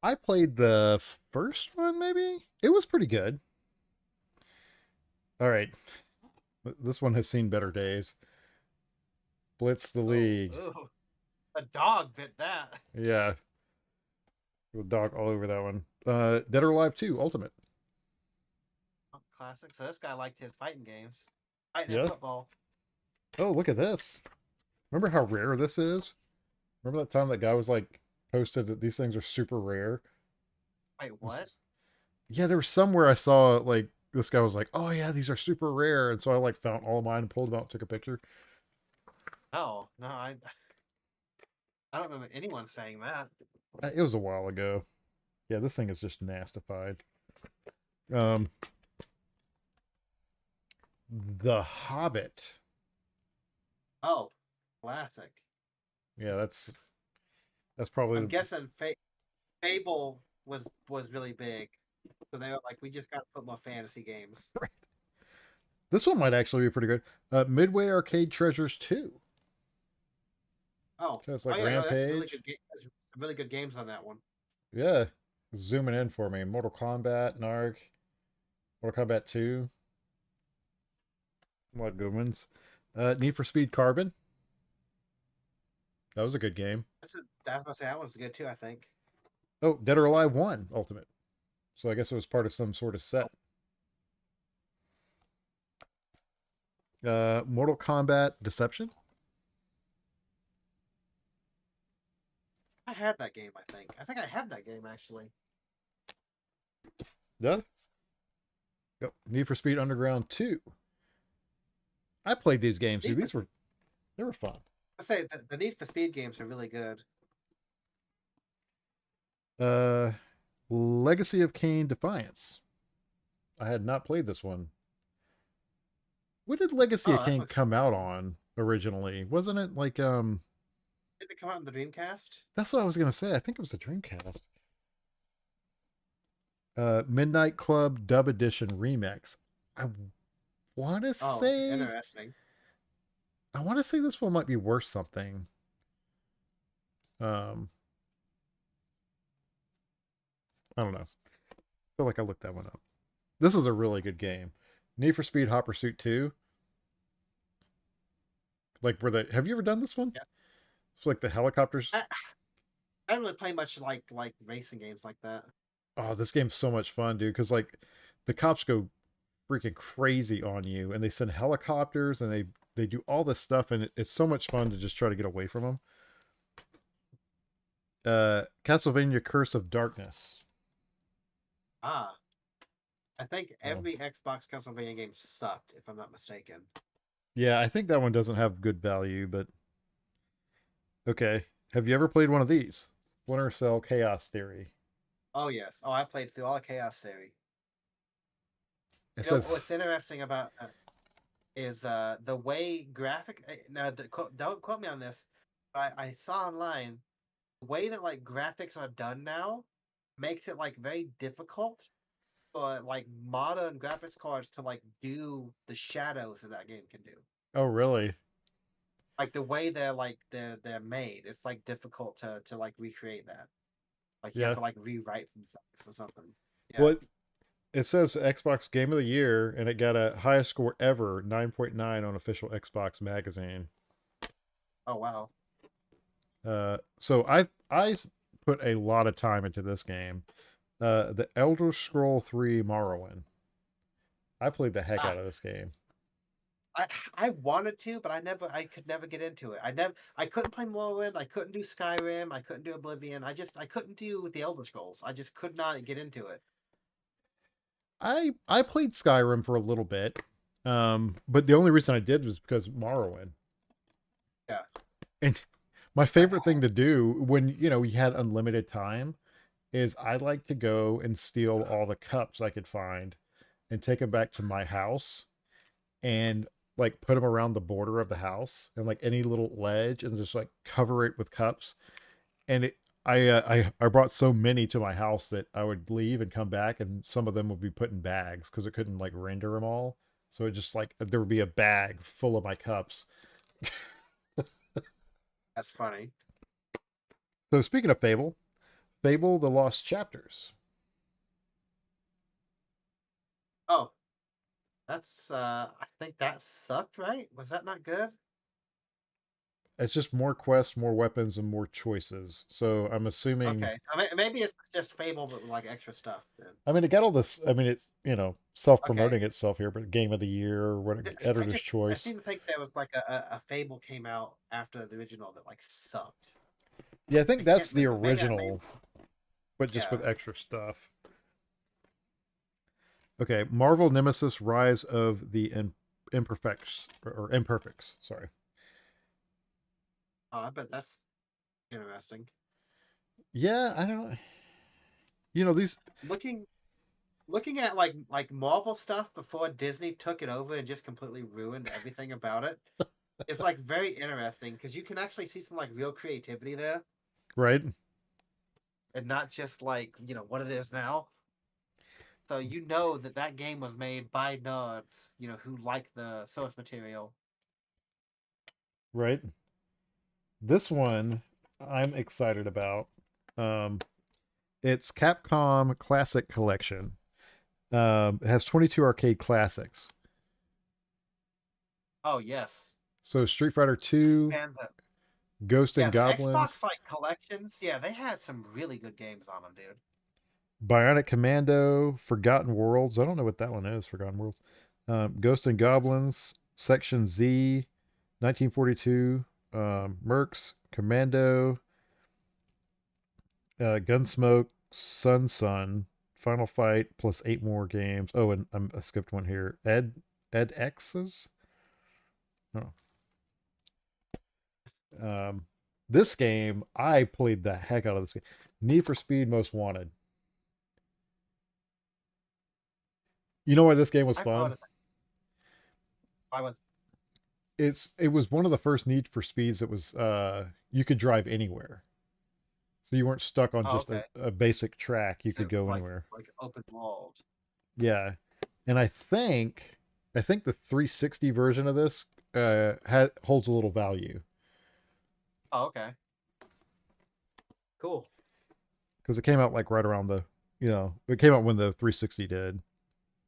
I played the first one. Maybe it was pretty good. All right, this one has seen better days. Blitz the League. Ooh, a dog bit that. Yeah. With dog all over that one. Dead or Alive 2 Ultimate. Oh, classic. So this guy liked his fighting games. Fighting Yeah. and football. Oh, look at this. Remember how rare this is? Remember that time that guy was like posted that these things are super rare? Wait, what? Yeah, there was somewhere I saw like this guy was like, "Oh yeah, these are super rare," and so I like found all of mine and pulled them out, and took a picture. No, I don't remember anyone saying that. It was a while ago. Yeah, this thing is just nastified. The Hobbit. Oh, classic. Yeah, that's probably I'm guessing Fable was really big, so they were like, we just got to put more fantasy games. this one might actually be pretty good. Midway Arcade Treasures 2. Oh, So it's like yeah, no, that's really Rampage. good. There's some really good games on that one. Yeah, zooming in for me. Mortal Kombat, Narc, Mortal Kombat 2. A lot of good ones. Need for Speed Carbon. That was a good game. That's what I say. That one's good too. I think. Oh, Dead or Alive 1 Ultimate. So I guess it was part of some sort of set. Mortal Kombat Deception. I had that game. I think I had that game actually. Yeah. Yep. Need for Speed Underground 2. I played these games too. They were fun. I say the Need for Speed games are really good. Legacy of Kain Defiance. I had not played this one. When did Legacy Oh, of that Kain looks come out on originally? Wasn't it like Did it come out on the Dreamcast? that's what I was gonna say. I think it was the Dreamcast. Midnight Club Dub Edition Remix. I wanna Oh, say interesting. this one might be worth something. I don't know. I feel like I looked that one up. This is a really good game. Need for Speed Hot Pursuit 2. Like where the have you ever done this one? Yeah. It's like the helicopters. I don't really play much like racing games like that. Oh, this game's so much fun, dude. Because like the cops go freaking crazy on you, and they send helicopters, and they do all this stuff, and it's so much fun to just try to get away from them. Castlevania Curse of Darkness. Ah, I think Oh. every Xbox Castlevania game sucked, if I'm not mistaken. Yeah, I think that one doesn't have good value, but okay. Have you ever played one of these? Splinter Cell Chaos Theory. Oh yes. Oh, I played through all of Chaos Theory. It You know, says what's interesting about is the way graphic. Now, don't quote me on this. But I saw online the way that like graphics are done now makes it like very difficult for like modern graphics cards to like do the shadows that game can do. oh really? Like the way they're made, it's like difficult to like recreate that. Like you Yeah. have to like rewrite from or something. Yeah. Well, it says Xbox Game of the Year, and it got a highest score ever, 9.9 on official Xbox magazine. Oh wow. So I put a lot of time into this game. The Elder Scroll 3 Morrowind. I played the heck out of this game. I wanted to, but I could never get into it. I couldn't play Morrowind, I couldn't do Skyrim, I couldn't do Oblivion. I couldn't do the Elder Scrolls. I just could not get into it. I played Skyrim for a little bit. But the only reason I did was because Morrowind. Yeah. And my favorite thing to do when, you had unlimited time is I like to go and steal all the cups I could find and take them back to my house and like put them around the border of the house and like any little ledge and just like cover it with cups. And I brought so many to my house that I would leave and come back, and some of them would be put in bags because it couldn't like render them all. So it just like there would be a bag full of my cups. That's funny. So speaking of Fable, Fable: The Lost Chapters. Oh. That's I think that sucked, right? Was that not good? It's just more quests, more weapons, and more choices. So I'm assuming. Okay. So maybe it's just Fable but with like extra stuff then. I mean, it got all this. I mean, it's self-promoting itself here, but Game of the Year or what? Editor's I Choice. seem to think there was like a Fable came out after the original that like sucked. Yeah, I think I that's can't the remember. Maybe I original, but just with Yeah. extra stuff. Okay, Marvel Nemesis: Rise of the Imperfects or Imperfects. Sorry. Oh, I bet that's interesting. Yeah, I don't. These. Looking at like Marvel stuff before Disney took it over and just completely ruined everything about it. It's like very interesting because you can actually see some like real creativity there Right. and not just like what it is now. So that game was made by nerds, who like the source material. Right. This one I'm excited about. It's Capcom Classic Collection. It has 22 arcade classics. Oh yes, So Street Fighter 2, and the Ghost and the Goblins, Xbox like collections. Yeah, they had some really good games on them, dude. Bionic Commando, Forgotten Worlds. I don't know what that one is, Forgotten Worlds. Ghost and Goblins, Section Z, 1942, Mercs, Commando, Gunsmoke, Sun, Final Fight, plus 8 more games. Oh, and I skipped one here. Ed X's? Oh. This game, I played the heck out of this game. Need for Speed Most Wanted. You know why this game was I've fun? heard of it. I was It was one of the first Need for Speeds that was you could drive anywhere. So you weren't stuck on just okay. a basic track. You So could it was go like anywhere. open world. Yeah. And I think the 360 version of this holds a little value Oh, okay. Cool. because it came out like right around it came out when the 360 did.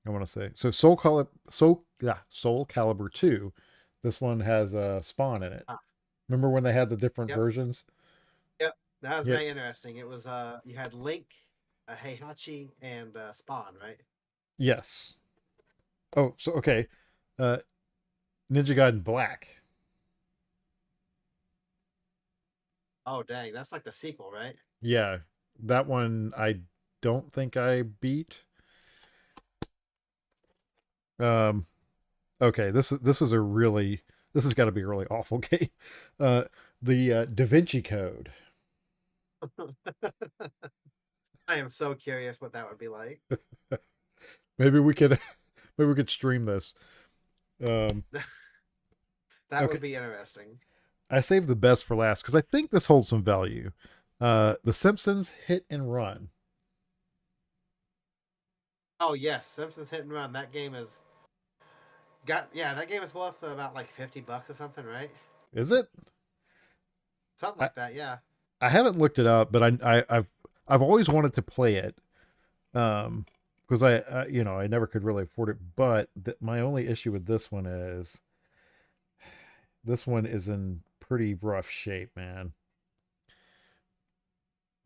I want to say so. Soul Calibur 2. This one has Spawn in it. Ah. Remember when they had the different Yep. versions? Yep, that was Yeah. very interesting. It was you had Link, Heihachi, and Spawn, right? Yes. Oh, so okay. Ninja Gaiden Black. Oh dang, that's like the sequel, right? Yeah, that one I don't think I beat. Okay, this is a really this has got to be a really awful game. The Da Vinci Code. I am so curious what that would be like. Maybe we could maybe we could stream this. That Okay. would be interesting. I saved the best for last because I think this holds some value. The Simpsons Hit and Run. Oh yes, Simpsons Hit and Run. That game is that game is worth about like $50 or something, right? Is it? Something like that, yeah. I haven't looked it up, but I've always wanted to play it. Because I you know, I never could really afford it, but my only issue with this one is in pretty rough shape, man.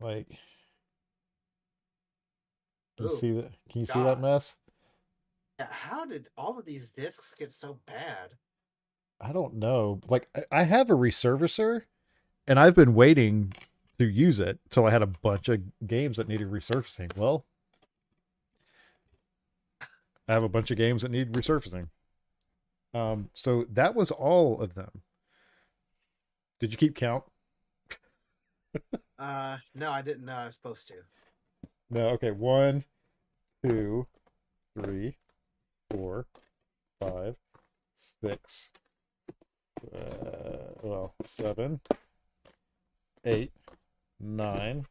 Like, can you Ooh, see that? Can you see that God. mess? Yeah, how did all of these discs get so bad? I don't know. Like, I have a resurfacer, and I've been waiting to use it till I had a bunch of games that needed resurfacing. Well, I have a bunch of games that need resurfacing. So that was all of them. Did you keep count? No, I didn't know I was supposed to. No. Okay. 1, 2, 3, 4, 5, 6. 7, 8, 9,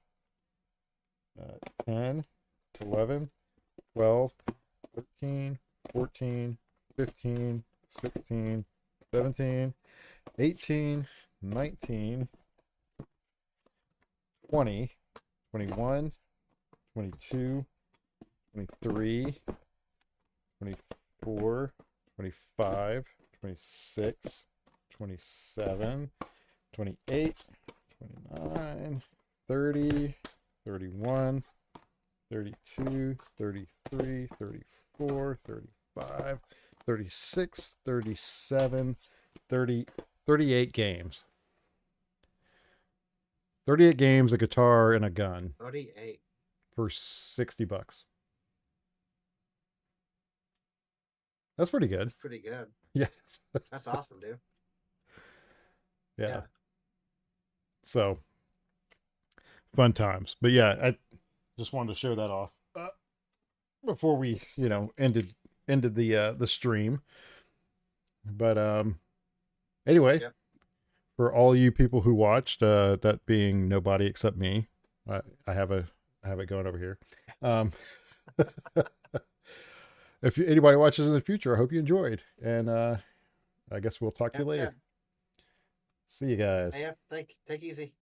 10, 11, 12, 13, 14, 15, 16, 17, 18, 19, 20, 21, 22, 23, 24, 25, 26, 27, 28, 29, 30, 31, 32, 33, 34, 35, 36, 37, 30, 38 games. 38 games, a guitar, and a gun 38. for $60. That's pretty good. That's pretty good. Yes. That's awesome, dude. Yeah. Yeah. So fun times. But yeah, I just wanted to show that off before we, you know, ended the stream. But anyway, Yep. for all you people who watched, that being nobody except me, I have it going over here. If anybody watches in the future, I hope you enjoyed, and I guess we'll talk to you Yep, later. yep. See you guys. Hey, take it easy.